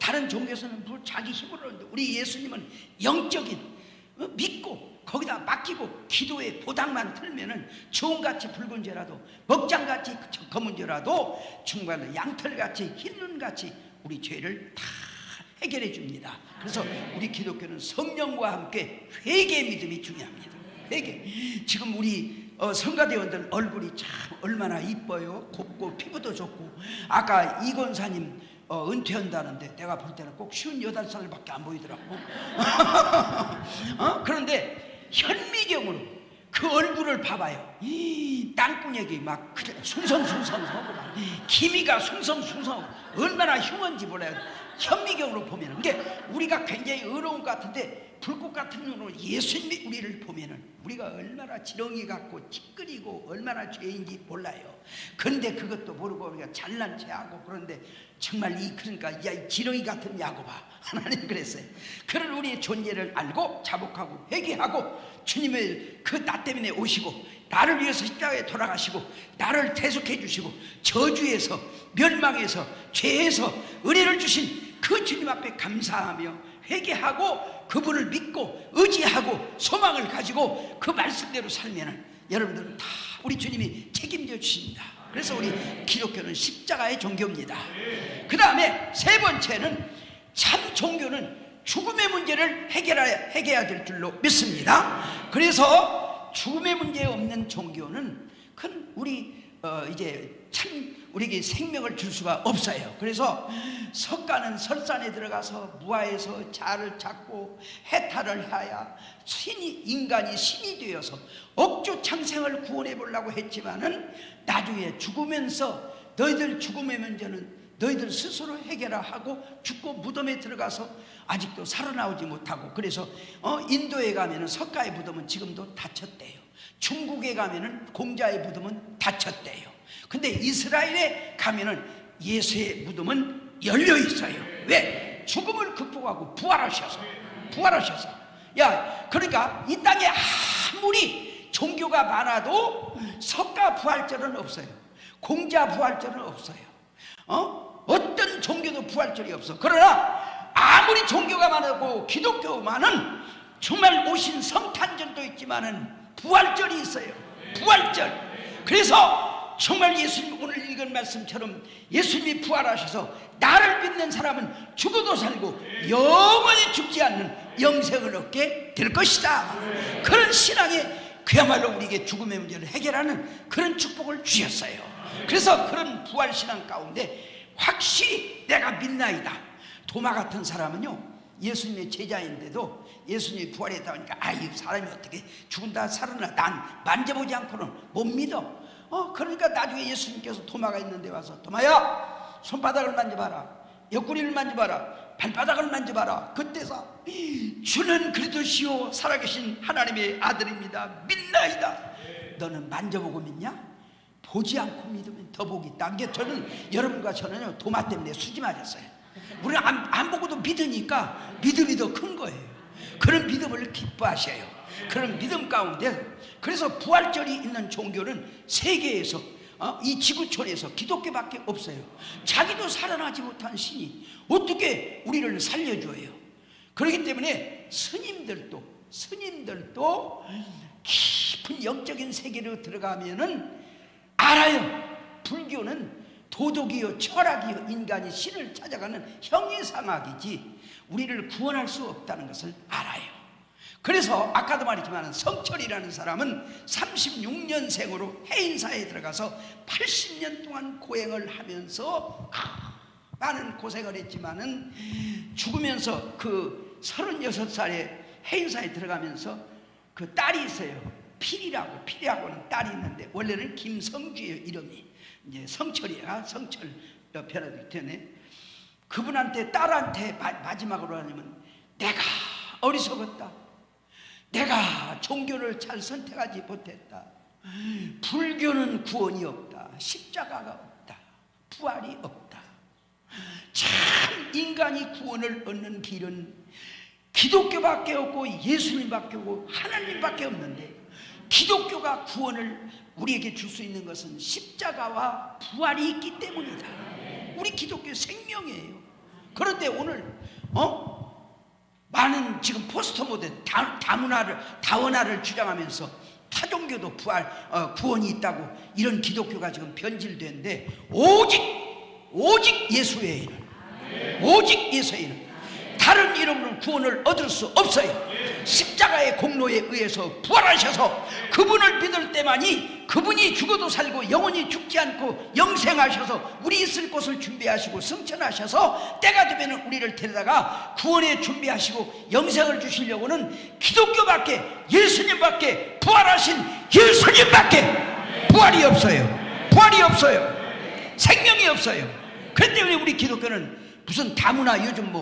다른 종교에서는 자기 힘으로 하는데 우리 예수님은 영적인 믿고 거기다 맡기고 기도에 보당만 틀면은 주홍같이 붉은 죄라도 먹장같이 검은 죄라도 중간에 양털같이 흰 눈같이 우리 죄를 다 해결해 줍니다. 그래서 우리 기독교는 성령과 함께 회개의 믿음이 중요합니다. 회개. 지금 우리 성가대원들 얼굴이 참 얼마나 이뻐요. 곱고 피부도 좋고. 아까 이 권사님 은퇴한다는데 내가 볼 때는 꼭 58살밖에 안 보이더라고. 그런데 현미경으로 그 얼굴을 봐봐요. 이 땅구녕이 막 그래 숭성숭성하고 막 기미가 숭성숭성 얼마나 흉한지 몰라요. 현미경으로 보면은 이게 우리가 굉장히 어려운 것 같은데 불꽃 같은 눈으로 예수님이 우리를 보면은 우리가 얼마나 지렁이 같고 찌끄리고 얼마나 죄인지 몰라요. 그런데 그것도 모르고 우리가 잘난 체하고 그런데 정말 그러니까 이 지렁이 같은 야곱아 하나님 그랬어요. 그런 우리의 존재를 알고 자복하고 회개하고 주님을 그 나 때문에 오시고 나를 위해서 십자가에 돌아가시고 나를 대속해 주시고 저주에서 멸망에서 죄에서 은혜를 주신 그 주님 앞에 감사하며 회개하고 그분을 믿고 의지하고 소망을 가지고 그 말씀대로 살면은 여러분들은 다 우리 주님이 책임져 주십니다. 그래서 우리 기독교는 십자가의 종교입니다. 그 다음에 세 번째는 참 종교는 죽음의 문제를 해결해야 될 줄로 믿습니다. 그래서 죽음의 문제 없는 종교는 큰 우리 이제 참 우리에게 생명을 줄 수가 없어요. 그래서 석가는 설산에 들어가서 무아에서 자를 찾고 해탈을 하여 인간이 신이 되어서 억주 창생을 구원해 보려고 했지만은 나중에 죽으면서 너희들 죽음의 문제는 너희들 스스로 해결하고 죽고 무덤에 들어가서 아직도 살아나오지 못하고 그래서 인도에 가면은 석가의 무덤은 지금도 닫혔대요. 중국에 가면은 공자의 무덤은 닫혔대요. 근데 이스라엘에 가면은 예수의 무덤은 열려 있어요. 왜? 죽음을 극복하고 부활하셔서. 야, 그러니까 이 땅에 아무리 종교가 많아도 석가 부활절은 없어요. 공자 부활절은 없어요. 어떤 종교도 부활절이 없어. 그러나 아무리 종교가 많고 기독교만은 정말 오신 성탄절도 있지만은 부활절이 있어요. 부활절. 그래서 정말 예수님 오늘 읽은 말씀처럼 예수님이 부활하셔서 나를 믿는 사람은 죽어도 살고 영원히 죽지 않는 영생을 얻게 될 것이다. 그런 신앙에 그야말로 우리에게 죽음의 문제를 해결하는 그런 축복을 주셨어요. 그래서 그런 부활신앙 가운데 확실히 내가 믿나이다. 도마 같은 사람은요 예수님의 제자인데도 예수님이 부활했다 하니까 이 사람이 어떻게 죽은다 살아나 난 만져보지 않고는 못 믿어. 그러니까 나중에 예수님께서 도마가 있는데 와서 도마야 손바닥을 만져봐라, 옆구리를 만져봐라, 발바닥을 만져봐라. 그때서 주는 그리스도시요 살아계신 하나님의 아들입니다. 믿나이다. 너는 만져보고 믿냐? 보지 않고 믿으면 더 복이 있다. 저는 여러분과 저는요 도마 때문에 수지 맞았어요. 우리는 안 보고도 믿으니까 믿음이 더 큰 거예요. 그런 믿음을 기뻐하셔요. 그런 믿음 가운데 그래서 부활절이 있는 종교는 세계에서 이 지구촌에서 기독교밖에 없어요. 자기도 살아나지 못한 신이 어떻게 우리를 살려줘요. 그렇기 때문에 스님들도 깊은 영적인 세계로 들어가면은 알아요. 불교는 도덕이요 철학이요 인간이 신을 찾아가는 형이상학이지 우리를 구원할 수 없다는 것을 알아요. 그래서 아까도 말했지만 성철이라는 사람은 36년생으로 해인사에 들어가서 80년 동안 고행을 하면서 많은 고생을 했지만은 죽으면서 그 36살에 해인사에 들어가면서 그 딸이 있어요. 필이라고는 딸이 있는데 원래는 김성주예요. 이름이 이제 성철이야. 성철 변화되기 때문에 그분한테 딸한테 마지막으로 하냐면 내가 어리석었다. 내가 종교를 잘 선택하지 못했다. 불교는 구원이 없다. 십자가가 없다. 부활이 없다. 참 인간이 구원을 얻는 길은 기독교밖에 없고 예수님밖에 없고 하나님밖에 없는데 기독교가 구원을 우리에게 줄 수 있는 것은 십자가와 부활이 있기 때문이다. 우리 기독교 생명이에요. 그런데 오늘 많은 지금 포스터 모델 다원화를 주장하면서 타종교도 구원이 있다고 이런 기독교가 지금 변질되는데 오직 예수 외에는 다른 이름으로는 구원을 얻을 수 없어요. 십자가의 공로에 의해서 부활하셔서 그분을 믿을 때만이 그분이 죽어도 살고 영원히 죽지 않고 영생하셔서 우리 있을 곳을 준비하시고 승천하셔서 때가 되면 우리를 데려다가 구원에 준비하시고 영생을 주시려고는 기독교밖에, 예수님밖에, 부활하신 예수님밖에 부활이 없어요. 부활이 없어요. 생명이 없어요. 그렇기 때문에 우리 기독교는 무슨 다문화 요즘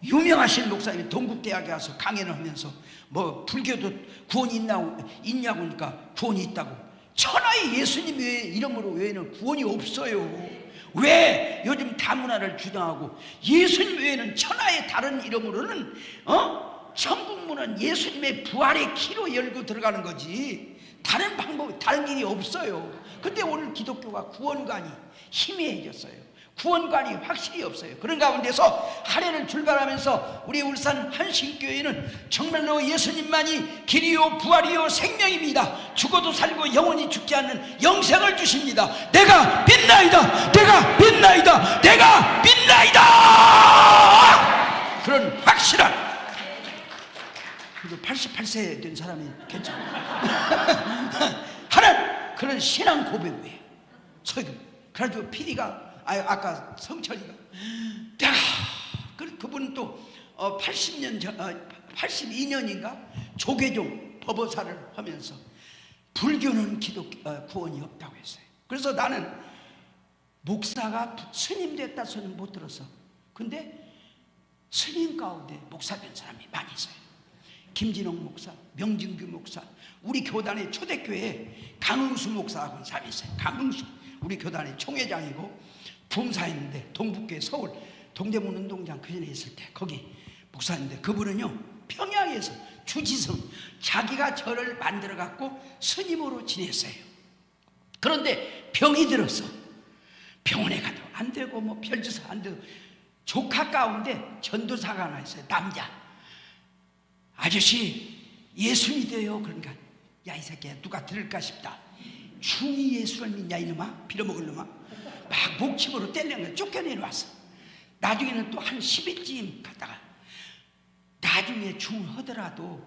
유명하신 목사님이 동국대학에 가서 강연을 하면서 뭐 불교도 구원이 있냐고 하니까 구원이 있다고. 천하의 예수님 이름으로 외에는 구원이 없어요. 왜 요즘 다문화를 주장하고 예수님 외에는 천하의 다른 이름으로는 천국문은 예수님의 부활의 키로 열고 들어가는 거지 다른 방법이, 다른 길이 없어요. 근데 오늘 기독교가 구원관이 희미해졌어요. 구원관이 확실히 없어요. 그런 가운데서 한 해를 출발하면서 우리 울산 한신교회는 정말로 예수님만이 길이요 부활이요 생명입니다. 죽어도 살고 영원히 죽지 않는 영생을 주십니다. 내가 믿나이다, 내가 믿나이다, 내가 믿나이다. 그런 확실한, 그래도 88세 된 사람이 괜찮아요. 하는 그런 신앙 고백이에요. 그래가지고 PD가 아까 성철이가 그분은 또 82년인가 조계종 법어사를 하면서 불교는 구원이 없다고 했어요. 그래서 나는 목사가 스님 됐다 소리는 못 들었어. 근데 스님 가운데 목사 된 사람이 많이 있어요. 김진홍 목사, 명진규 목사, 우리 교단의 초대교회에 강흥수 목사하고 한 사람이 있어요. 강흥수 우리 교단의 총회장이고 부흥사였는데 동북교회 서울 동대문 운동장 그 전에 있을 때 거기 목사인데 그분은요 평양에서 주지성 자기가 절을 만들어 갖고 스님으로 지냈어요. 그런데 병이 들었어. 병원에 가도 안 되고 뭐 별주사 안 되고 조카 가운데 전도사가 하나 있어요. 남자. 아저씨 예수 믿어요. 그러니까 야 이 새끼야 누가 들을까 싶다. 중이 예수를 믿냐 이놈아, 빌어먹을 놈아. 막 목침으로 때리는 걸 쫓겨내놓았어. 나중에는 또 한 10일쯤 갔다가 나중에 중하더라도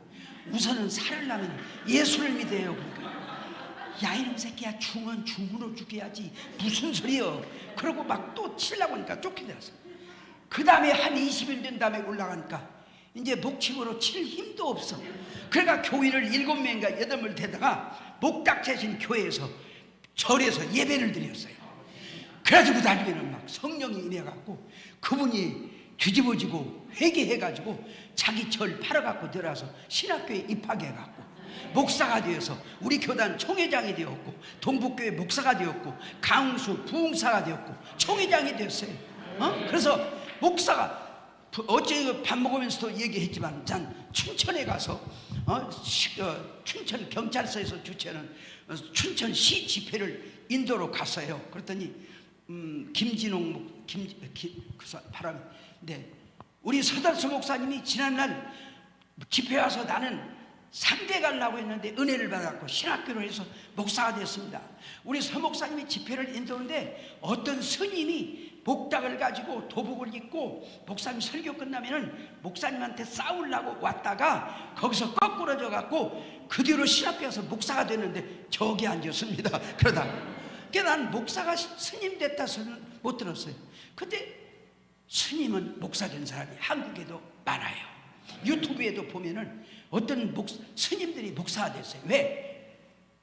우선은 살으려면 예수를 믿어요. 그러니까 야 이놈 새끼야 중은 중으로 죽여야지 무슨 소리여. 그러고 막 또 치려고 하니까 쫓겨내놨어. 그 다음에 한 20일 된 다음에 올라가니까 이제 목침으로 칠 힘도 없어. 그러니까 교인을 7명인가 8명을 데다가 목닥쳐진 교회에서 절에서 예배를 드렸어요. 그래가지고 나중에는 막 성령이 임해갖고 그분이 뒤집어지고 회개해가지고 자기 절 팔아갖고 들어와서 신학교에 입학해갖고 목사가 되어서 우리 교단 총회장이 되었고 동북교회 목사가 되었고 강수 부흥사가 되었고 총회장이 되었어요. 그래서 목사가 어제 밥 먹으면서도 얘기했지만 난 춘천에 가서 춘천 경찰서에서 주최하는 춘천시 집회를 인도로 갔어요. 그랬더니 김진홍 바람. 네, 우리 서달수 목사님이 지난날 집회 와서 나는 상대 가려고 했는데 은혜를 받았고 신학교로 해서 목사가 됐습니다. 우리 서 목사님이 집회를 인도하는데 어떤 스님이 목닥을 가지고 도복을 입고 목사님 설교 끝나면은 목사님한테 싸우려고 왔다가 거기서 거꾸러져 갖고 그 뒤로 신학교 와서 목사가 됐는데 저기 앉았습니다. 그러다 난 목사가 스님 됐다 소리는 못 들었어요. 근데 스님은 목사 된 사람이 한국에도 많아요. 유튜브에도 보면은 어떤 스님들이 목사가 됐어요. 왜?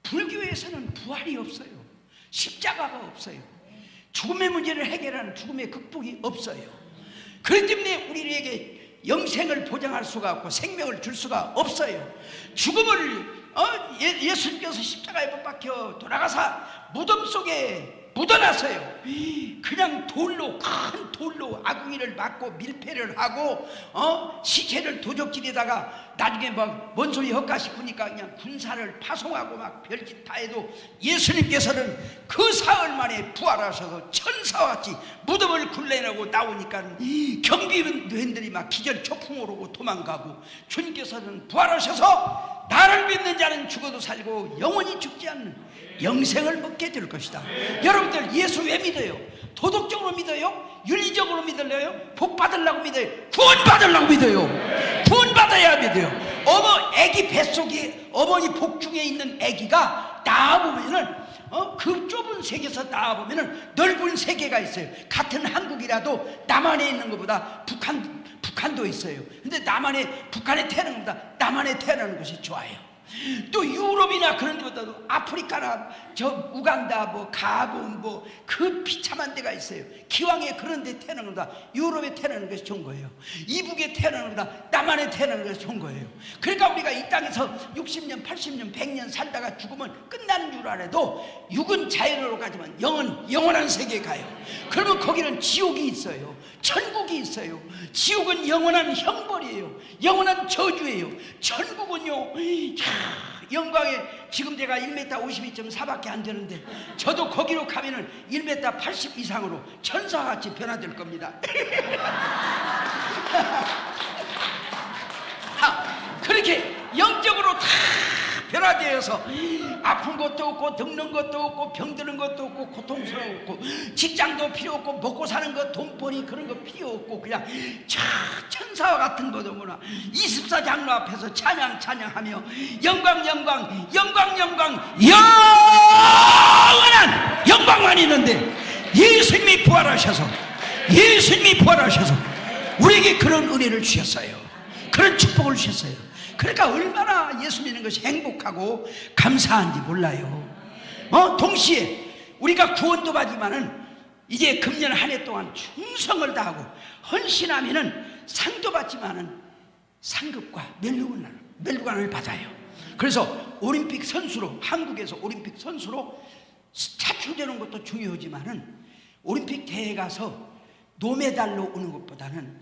불교에서는 부활이 없어요. 십자가가 없어요. 죽음의 문제를 해결하는 죽음의 극복이 없어요. 그렇기 때문에 우리에게 영생을 보장할 수가 없고 생명을 줄 수가 없어요. 죽음을 예수님께서 십자가에 못 박혀 돌아가사 무덤 속에 묻어놨어요. 그냥 돌로 큰 돌로 아궁이를 맞고 밀폐를 하고 시체를 도적질에다가 나중에 막 뭔 소리 할까 싶으니까 그냥 군사를 파송하고 막 별짓 다 해도 예수님께서는 그 사흘 만에 부활하셔서 천사같이 무덤을 굴러내고 나오니까 경비원들이 막 기절 초풍으로 오고 도망가고 주님께서는 부활하셔서 나를 믿는 자는 죽어도 살고 영원히 죽지 않는 영생을 얻게 될 것이다. 여러분들 예수 왜 믿는 믿어요? 도덕적으로 믿어요? 윤리적으로 믿을래요? 복 받으려고 믿어요? 구원 받으려고 믿어요? 구원 받아야 믿어요. 애기 뱃속에 어머니 복중에 있는 애기가 나와보면은 그 좁은 세계에서 나와보면은 넓은 세계가 있어요. 같은 한국이라도 남한에 있는 것보다 북한도 있어요. 근데 북한에 태어나는 것보다 남한에 태어나는 것이 좋아요. 또 유럽이나 그런 데보다도 아프리카나 저 우간다 뭐 가본 뭐 그 비참한 데가 있어요. 기왕에 그런 데 태어나는 것보다 유럽에 태어나는 것이 좋은 거예요. 이북에 태어나는 것보다 남한에 태어나는 것이 좋은 거예요. 그러니까 우리가 이 땅에서 60년 80년 100년 살다가 죽으면 끝나는 줄 알아도 육은 자연으로 가지만 영은 영원한 세계에 가요. 그러면 거기는 지옥이 있어요. 천국이 있어요. 지옥은 영원한 형벌이에요. 영원한 저주예요. 천국은요, 영광에 지금 제가 1m 52.4밖에 안 되는데 저도 거기로 가면은 1m 80 이상으로 천사같이 변화될 겁니다. 그렇게 영적으로 다 변화되어서 아픈 것도 없고 늙는 것도 없고 병드는 것도 없고 고통스러웠고 직장도 필요 없고 먹고 사는 것 돈벌이 그런 거 필요 없고 그냥 천사와 같은 거더구나. 24장로 앞에서 찬양하며 영광 영원한 영광만 있는데 예수님이 부활하셔서 우리에게 그런 은혜를 주셨어요. 그런 축복을 주셨어요. 그러니까 얼마나 예수 믿는 것이 행복하고 감사한지 몰라요. 동시에 우리가 구원도 받지만은 이제 금년 한 해 동안 충성을 다하고 헌신하면은 상도 받지만은 상급과 멸류관을 받아요. 그래서 올림픽 선수로 한국에서 올림픽 선수로 차출되는 것도 중요하지만은 올림픽 대회 가서 노메달로 오는 것보다는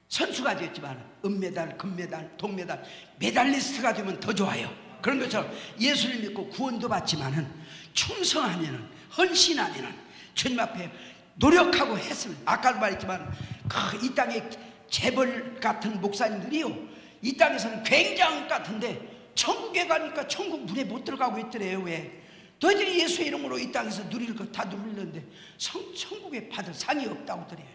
선수가 되었지만 은메달, 금메달, 동메달, 메달리스트가 되면 더 좋아요. 그런 것처럼 예수를 믿고 구원도 받지만은 충성하면은 헌신하면은 주님 앞에 노력하고 했으면 아까도 말했지만 이 땅에 재벌 같은 목사님들이요 이 땅에서는 굉장히 같은데 천국에 가니까 천국 문에 못 들어가고 있더래요. 왜? 너희들이 예수의 이름으로 이 땅에서 누릴 것 다 누리는데 천국에 받을 상이 없다고 그래요.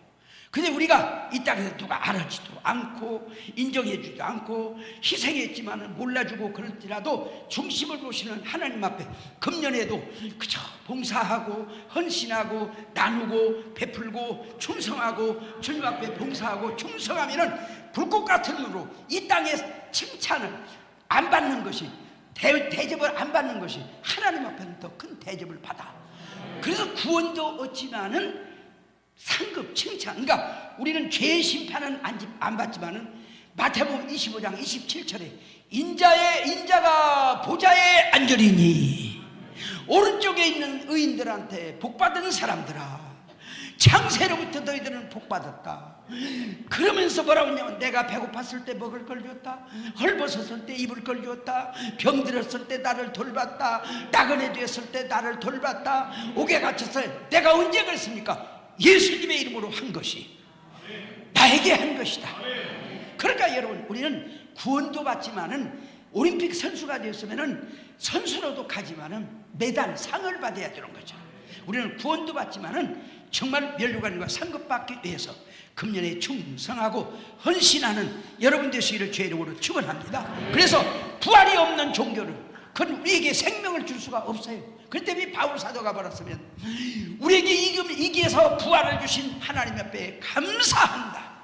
근데 우리가 이 땅에서 누가 알아주지도 않고 인정해주지도 않고 희생했지만 몰라주고 그럴지라도 중심을 보시는 하나님 앞에 금년에도 그저 봉사하고 헌신하고 나누고 베풀고 충성하고 주님 앞에 봉사하고 충성하면은 불꽃 같은 눈으로 이 땅의 칭찬을 안 받는 것이 대접을 안 받는 것이 하나님 앞에는 더 큰 대접을 받아. 그래서 구원도 얻지만은 상급 칭찬. 그러니까 우리는 죄의 심판은 안 받지만은 마태복음 25장 27절에 인자가 보좌에 앉으리니 오른쪽에 있는 의인들한테 복받은 사람들아 창세로부터 너희들은 복받았다. 그러면서 뭐라고 했냐면 내가 배고팠을 때 먹을 걸 줬다, 헐벗었을 때 입을 걸 줬다, 병들었을 때 나를 돌봤다, 나그네 되었을 때 나를 돌봤다, 옥에 갇혔을 때 내가 언제 그랬습니까? 예수님의 이름으로 한 것이 나에게 한 것이다. 그러니까 여러분 우리는 구원도 받지만은 올림픽 선수가 되었으면은 선수로도 가지만은 메달 상을 받아야 되는 거죠. 우리는 구원도 받지만은 정말 멸류관과 상급 받기 위해서 금년에 충성하고 헌신하는 여러분 되시기를 주의 이름으로 축원합니다. 그래서 부활이 없는 종교는 그건 우리에게 생명을 줄 수가 없어요. 그렇기 때문에 바울 사도가 말했으면 우리에게 이기에서 부활을 주신 하나님 앞에 감사한다.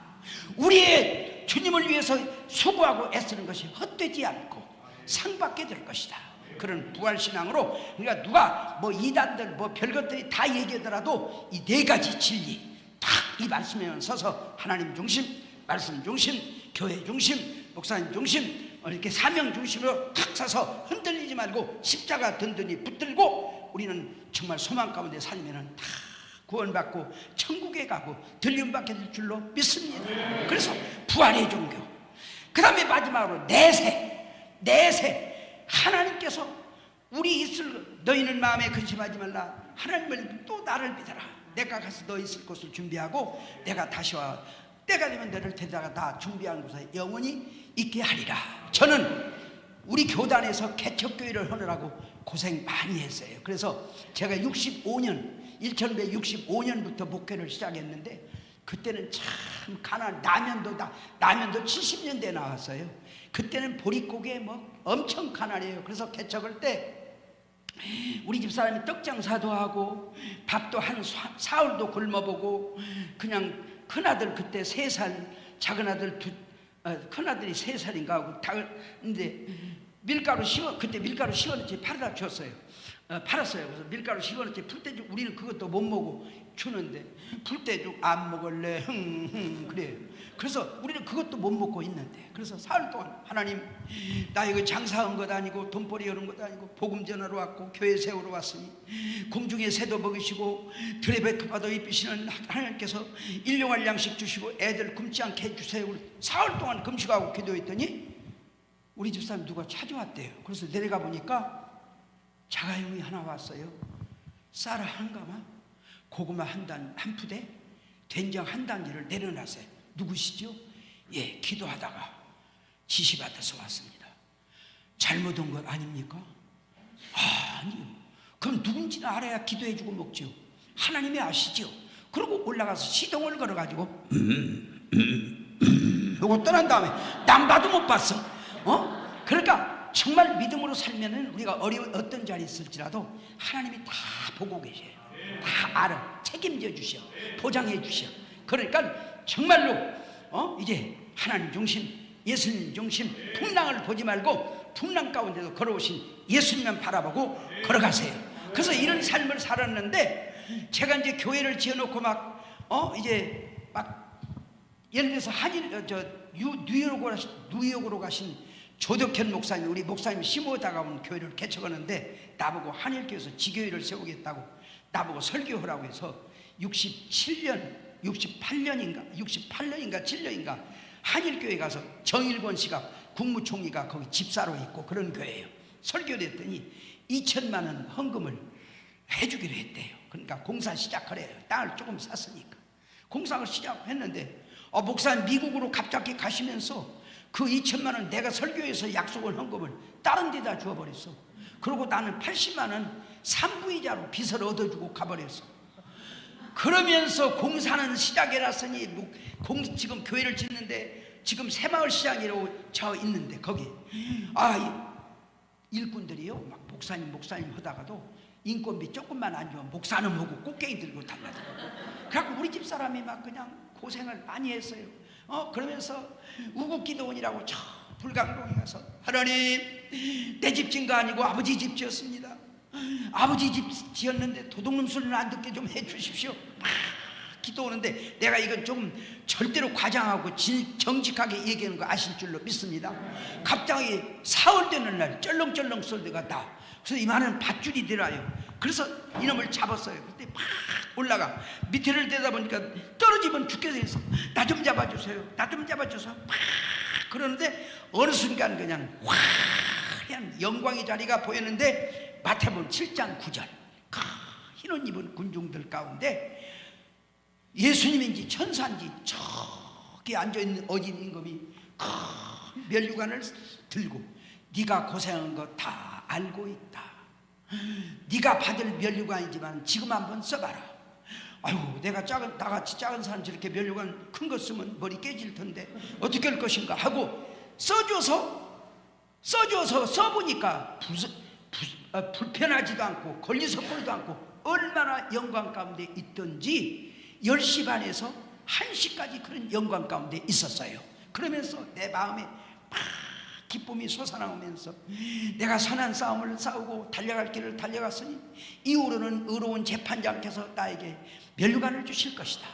우리의 주님을 위해서 수고하고 애쓰는 것이 헛되지 않고 상 받게 될 것이다. 그런 부활신앙으로 그러니까 누가 뭐 이단들 뭐 별것들이 다 얘기하더라도 이 네 가지 진리 딱 이 말씀에 서서 하나님 중심, 말씀 중심, 교회 중심, 목사님 중심 이렇게 사명 중심으로 탁 서서 흔들리지 말고 십자가 든든히 붙들고 우리는 정말 소망 가운데 살면은 다 구원받고 천국에 가고 들림받게 될 줄로 믿습니다. 그래서 부활의 종교. 그 다음에 마지막으로 내세. 하나님께서 우리 너희는 마음에 근심하지 말라. 하나님을 또 나를 믿어라. 내가 가서 너 있을 곳을 준비하고 내가 다시 와. 때가 되면 너를 데려다가 다 준비한 곳에 영원히 있게 하리라. 저는 우리 교단에서 개척교회를 하느라고 고생 많이 했어요. 그래서 제가 1965년부터 목회를 시작했는데 그때는 참 라면도 70년대에 나왔어요. 그때는 보릿고개 뭐 엄청 가난해요. 그래서 개척할 때 우리 집사람이 떡장사도 하고 밥도 한 사흘도 굶어보고 그냥 큰아들 그때 3살, 작은아들 큰아들이 3살인가 하고 근데 그때 밀가루 10원어치 팔아다 줬어요. 팔았어요. 그래서 밀가루 10원어치 풀떼죽 우리는 그것도 못 먹고 주는데 풀떼죽 안 먹을래 그래요. 그래서 우리는 그것도 못 먹고 있는데 그래서 사흘 동안 하나님 나 이거 장사한 것 아니고 돈벌이 여는 것 아니고 복음 전하러 왔고 교회 세우러 왔으니 공중의 새도 먹이시고 들의 백합화도 입히시는 하나님께서 일용할 양식 주시고 애들 굶지 않게 해주세요. 우리 사흘 동안 금식하고 기도했더니 우리 집사람 누가 찾아왔대요. 그래서 내려가 보니까 자가용이 하나 왔어요. 쌀 한 가마, 고구마 한 푸대, 된장 한 단지를 내려놨어요. 누구시죠? 예, 기도하다가 지시받아서 왔습니다. 잘못 온 것 아닙니까? 아니요. 그럼 누군지는 알아야 기도해주고 먹죠. 하나님이 아시죠? 그러고 올라가서 시동을 걸어가지고 요거 떠난 다음에 남 봐도 못 봤어. 그러니까 정말 믿음으로 살면은 우리가 어떤 자리에 있을지라도 하나님이 다 보고 계셔요. 다 알아. 책임져 주셔. 보장해 주셔. 그러니까 정말로 이제 하나님 중심, 예수님 중심, 풍랑을 보지 말고 풍랑 가운데도 걸어오신 예수님만 바라보고 걸어가세요. 그래서 이런 삶을 살았는데 제가 이제 교회를 지어놓고 이제 예를 들어서 뉴욕으로 가신 조덕현 목사님, 우리 목사님 심오다가 온 교회를 개척하는데 나보고 한일교회에서 지교회를 세우겠다고 나보고 설교하라고 해서 68년인가 7년인가 한일교회 가서 정일권 씨가 국무총리가 거기 집사로 있고 그런 교회예요. 설교를 했더니 2천만 원 헌금을 해주기로 했대요. 그러니까 공사 시작하래요. 땅을 조금 샀으니까 공사를 시작했는데 목사님 미국으로 갑자기 가시면서 그 2천만 원 내가 설교에서 약속을 헌금을 다른 데다 주어버렸어. 그리고 나는 80만 원 산부이자로 빚을 얻어주고 가버렸어. 그러면서 공사는 시작해놨으니 지금 교회를 짓는데 지금 새마을시장이라고 저 있는데 거기 일꾼들이요 막 목사님 하다가도 인건비 조금만 안 주면 목사는 뭐고 꽃게이 들고 달라들고 그래갖고 우리 집사람이 막 그냥 고생을 많이 했어요. 그러면서 우국기도원이라고 저 불광동에 가서 하나님 내 집 지은 거 아니고 아버지 집 지었습니다. 아버지 집 지었는데 도둑놈 소리는 안 듣게 좀 해주십시오. 막 기도하는데 내가 이건 좀 절대로 과장하고 정직하게 얘기하는 거 아실 줄로 믿습니다. 갑자기 사흘 되는 날 쩔렁쩔렁 소리가 나. 그래서 이만한 밧줄이 들어요. 그래서 이놈을 잡았어요. 그때 막 올라가 밑에를 대다 보니까 떨어지면 죽겠어. 나 좀 잡아주세요. 나 좀 잡아줘서 막 그러는데 어느 순간 그냥 화려한 영광의 자리가 보였는데 마태복음 7장 9절 흰 옷 입은 군중들 가운데 예수님인지 천사인지 저기 앉아있는 어진 임금이 큰 면류관을 들고 네가 고생한 거 다 알고 있다. 네가 받을 면류관이지만 지금 한번 써봐라. 아유 내가 나같이 작은 사람 저렇게 면류관 큰 거 쓰면 머리 깨질 텐데 어떻게 할 것인가 하고 써줘서 써보니까 불편하지도 않고 걸리석거리도 않고 얼마나 영광 가운데 있던지 10시 반에서 1시까지 그런 영광 가운데 있었어요. 그러면서 내 마음에 막 기쁨이 솟아나오면서 내가 선한 싸움을 싸우고 달려갈 길을 달려갔으니 이후로는 의로운 재판장께서 나에게 면류관을 주실 것이다.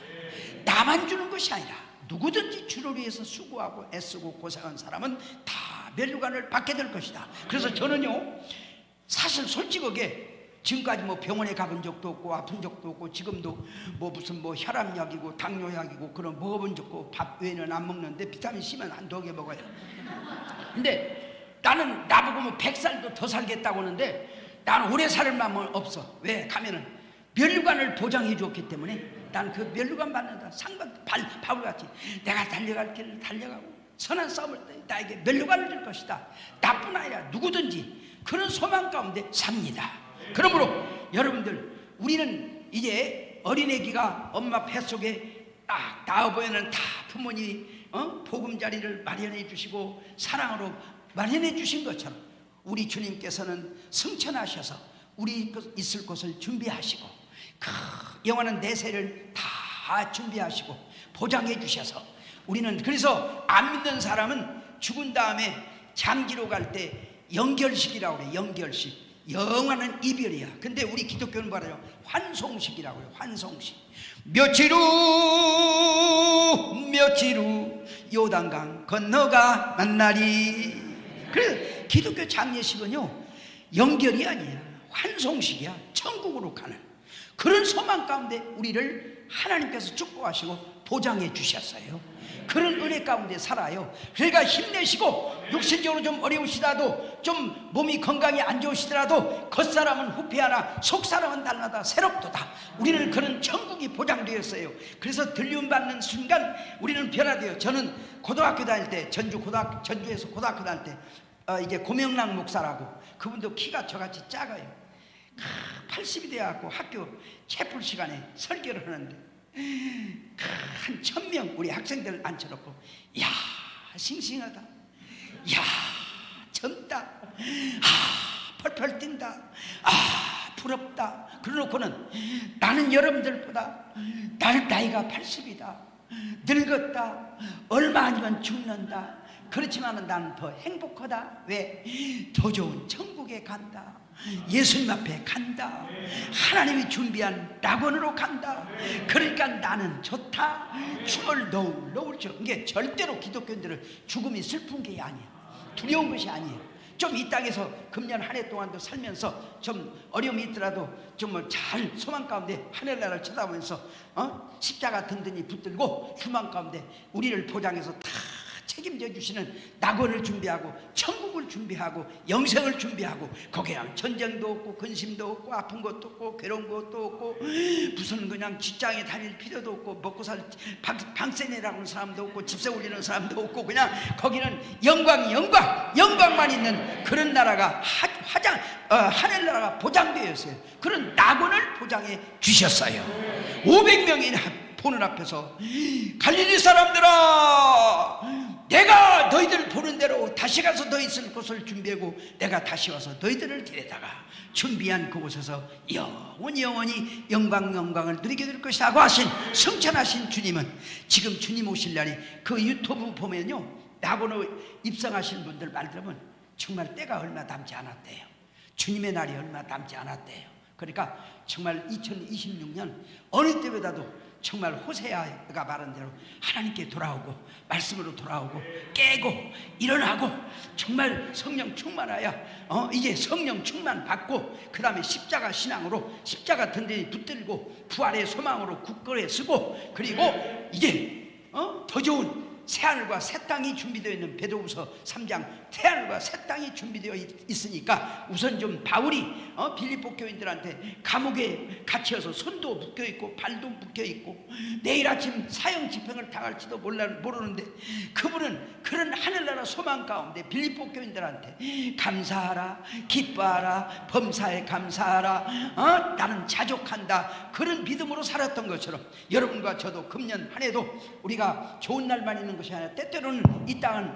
나만 주는 것이 아니라 누구든지 주를 위해서 수고하고 애쓰고 고생한 사람은 다 면류관을 받게 될 것이다. 그래서 저는요 사실 솔직하게 지금까지 뭐 병원에 가본 적도 없고 아픈 적도 없고 지금도 무슨 혈압약이고 당뇨약이고 그런 먹어본 적도 없고 밥 외에는 안 먹는데 비타민 C만 안 더하게 먹어요. 근데 나는 나보고 100살도 더 살겠다고 하는데 나는 오래 살 마음은 없어. 왜? 가면은 면류관을 보장해 줬기 때문에 나는 그 면류관 받는다. 바울같이 내가 달려갈 길을 달려가고 선한 싸움을 나에게 멸류관을 줄 것이다. 나쁜 아이라 누구든지 그런 소망 가운데 삽니다. 그러므로 여러분들, 우리는 이제 어린애기가 엄마 뱃속에 딱 나와보면은 다 부모님이 보금자리를 마련해 주시고 사랑으로 마련해 주신 것처럼 우리 주님께서는 승천하셔서 우리 있을 곳을 준비하시고 그 영원한 내세를 다 준비하시고 보장해 주셔서 우리는, 그래서 안 믿는 사람은 죽은 다음에 장지로 갈 때 영결식이라고 그래요. 영결식, 영원한 이별이야. 근데 우리 기독교는 뭐래요? 환송식이라고 해요. 환송식. 며칠 후 요단강 건너가 만나리. 그래서 기독교 장례식은요, 영결이 아니야, 환송식이야. 천국으로 가는 그런 소망 가운데 우리를 하나님께서 축복하시고 보장해 주셨어요. 그런 은혜 가운데 살아요. 그러니까 힘내시고, 육신적으로 좀 어려우시다도, 좀 몸이 건강이 안 좋으시더라도 겉사람은 후패하나 속사람은 달라다 새롭도다. 우리는 그런 천국이 보장되었어요. 그래서 들림 받는 순간 우리는 변화돼요. 저는 고등학교 다닐 때, 전주에서 고등학교 다닐 때 이제 고명락 목사라고, 그분도 키가 저같이 작아요. 80이 돼갖고 학교 채플 시간에 설교를 하는데 한 1000명 우리 학생들 앉혀놓고, 야 싱싱하다, 야 젊다, 펄펄 뛴다, 부럽다. 그러놓고는 나는 여러분들보다 나이가 80이다, 늙었다, 얼마 아니면 죽는다. 그렇지만 나는 더 행복하다. 왜? 더 좋은 천국에 간다, 예수님 앞에 간다, 하나님이 준비한 낙원으로 간다. 그러니까 나는 좋다. 춤을 너울 줄. 이게 절대로 기독교인들은 죽음이 슬픈 게 아니에요. 두려운 것이 아니에요. 좀 이 땅에서 금년 한 해 동안도 살면서 좀 어려움이 있더라도 좀 잘 소망 가운데 하늘나라를 쳐다보면서 십자가 든든히 붙들고 소망 가운데 우리를 보장해서 다 책임져 주시는 낙원을 준비하고 천국을 준비하고 영생을 준비하고, 거기에는 전쟁도 없고 근심도 없고 아픈 것도 없고 괴로운 것도 없고 무슨 그냥 직장에 다닐 필요도 없고 먹고 살 방세 내라는 사람도 없고 집세 올리는 사람도 없고, 그냥 거기는 영광만 있는 그런 나라가 하늘나라가 보장되어 있어요. 그런 낙원을 보장해 주셨어요. 500명이나 보는 앞에서, 갈릴리 사람들아, 내가 너희들 보는 대로 다시 가서 너희 있을 곳을 준비하고 내가 다시 와서 너희들을 데려다가 준비한 그곳에서 영원히 영광을 누리게 될 것이라고 하신 승천하신 주님은, 지금 주님 오실 날이 그 유튜브 보면요, 낙원으로 입성하신 분들 말 들으면 정말 때가 얼마 남지 않았대요. 주님의 날이 얼마 남지 않았대요. 그러니까 정말 2026년 어느 때보다도 정말 호세아가 말한 대로 하나님께 돌아오고 말씀으로 돌아오고 깨고 일어나고 정말 성령 충만하여 이제 성령 충만 받고, 그 다음에 십자가 신앙으로 십자가 든든히 붙들고 부활의 소망으로 굳건히 서고, 그리고 이제 더 좋은 새하늘과 새 땅이 준비되어 있는 베드로후서 3장 새하늘과 새 땅이 준비되어 있으니까 우선 좀 바울이 빌립보 교인들한테 감옥에 갇혀서 손도 묶여있고 발도 묶여있고 내일 아침 사형 집행을 당할지도 모르는데, 그분은 그런 하늘나라 소망 가운데 빌립보 교인들한테 감사하라, 기뻐하라, 범사에 감사하라, 나는 자족한다, 그런 믿음으로 살았던 것처럼 여러분과 저도 금년 한 해도 우리가 좋은 날만 있는 것이 아니라 때때로는 이 땅은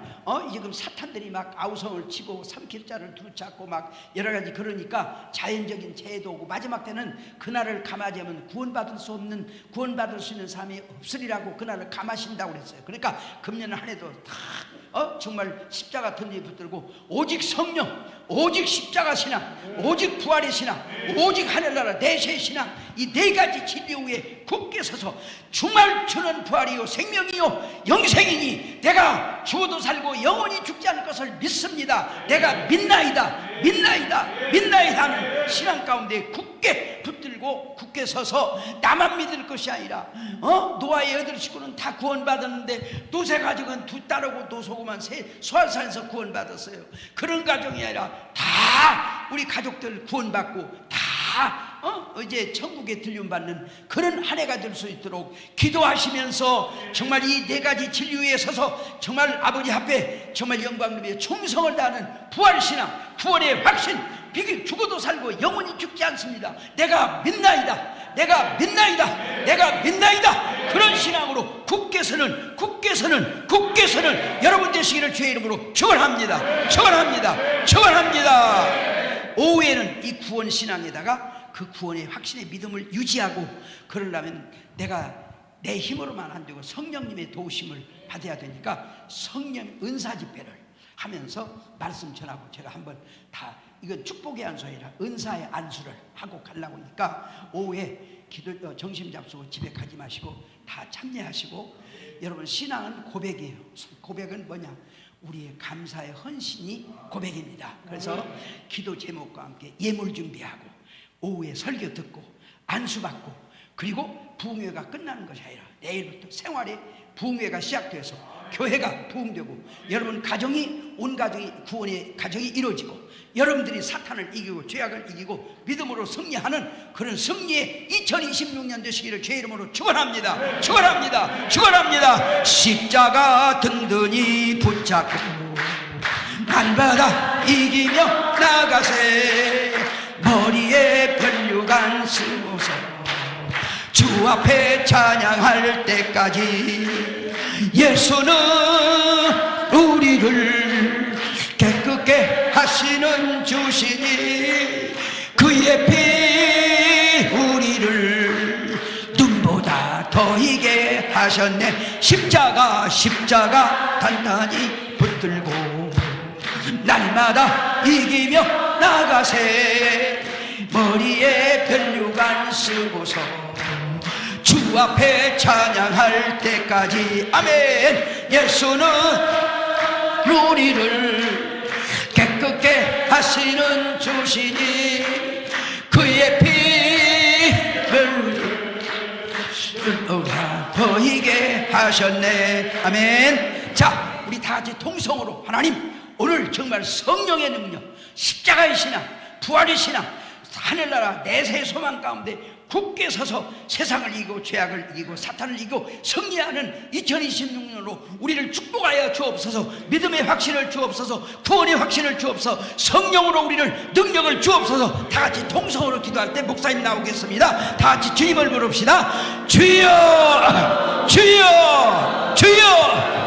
지금 사탄들이 막 아우성을 치고 삼킬자를 두잡고 막 여러 가지, 그러니까 자연적인 재해도 오고 마지막 때는 그날을 감하자면 구원받을 수 있는 사람이 없으리라고 그날을 감하신다고 그랬어요. 그러니까 금년 한 해도 다 정말 십자가 든든히 붙들고 오직 성령, 오직 십자가 신앙, 오직 부활의 신앙, 오직 하늘나라 내세의 신앙, 이 네 가지 진리 위에 굳게 서서 정말 주는 부활이요 생명이요 영생이니 내가 죽어도 살고 영원히 죽지 않을 것을 믿습니다. 내가 믿나이다 하는 신앙 가운데 굳게 붙들고 굳게 서서 나만 믿을 것이 아니라 노아의 8식구는 다 구원받았는데 노새 가족은 두 딸하고 노소고만 소알산에서 구원받았어요. 그런 가정이 아니라 다 우리 가족들 구원받고 다 이제 천국에 들림받는 그런 한 해가 될 수 있도록 기도하시면서 정말 이 네 가지 진리에 서서 정말 아버지 앞에 정말 영광님의 충성을 다하는 부활신앙, 구원의 확신, 비기 죽어도 살고 영원히 죽지 않습니다. 내가 믿나이다, 내가 믿나이다, 내가 믿나이다. 그런 신앙으로 굳게 서는 여러분 되시기를 주의 이름으로 축원합니다. 축원합니다. 축원합니다. 오후에는 이 구원 신앙에다가 그 구원의 확신의 믿음을 유지하고, 그러려면 내가 내 힘으로만 안 되고 성령님의 도우심을 받아야 되니까 성령 은사 집회를 하면서 말씀 전하고, 제가 한번 다 이건 축복의 안수가 아니라 은사의 안수를 하고 가려고 하니까 오후에 기도 정신 잡수고 집에 가지 마시고 다 참여하시고, 여러분 신앙은 고백이에요. 고백은 뭐냐? 우리의 감사의 헌신이 고백입니다. 그래서 기도 제목과 함께 예물 준비하고 오후에 설교 듣고 안수받고, 그리고 부흥회가 끝나는 것이 아니라 내일부터 생활의 부흥회가 시작돼서 교회가 부흥되고, 여러분 가정이, 온 가정이 구원의 가정이 이루어지고, 여러분들이 사탄을 이기고 죄악을 이기고 믿음으로 승리하는 그런 승리의 2026년 되시기를 주의 이름으로 축원합니다. 축원합니다. 축원합니다. 십자가 든든히 붙잡고 날마다 이기며 나가세. 머리에 변류관 쓰고서 주 앞에 찬양할 때까지 예수는 우리를 깨끗게 하시는 주시니 그의 피 우리를 눈보다 더 희게 하셨네. 십자가 단단히 붙들고 날마다 이기며 나가세. 머리에 변류관 쓰고서 주 앞에 찬양할 때까지. 아멘. 예수는 우리를 깨끗게 하시는 주시니 그의 피를 보이게 하셨네. 아멘. 자, 우리 다 같이 통성으로 하나님, 오늘 정말 성령의 능력, 십자가의 신앙, 부활의 신앙, 하늘나라 내세의 소망 가운데 굳게 서서 세상을 이기고 죄악을 이기고 사탄을 이기고 승리하는 2026년으로 우리를 축복하여 주옵소서. 믿음의 확신을 주옵소서. 구원의 확신을 주옵소서. 성령으로 우리를 능력을 주옵소서. 다 같이 통성으로 기도할 때 목사님 나오겠습니다. 다 같이 주님을 부릅시다. 주여, 주여, 주여.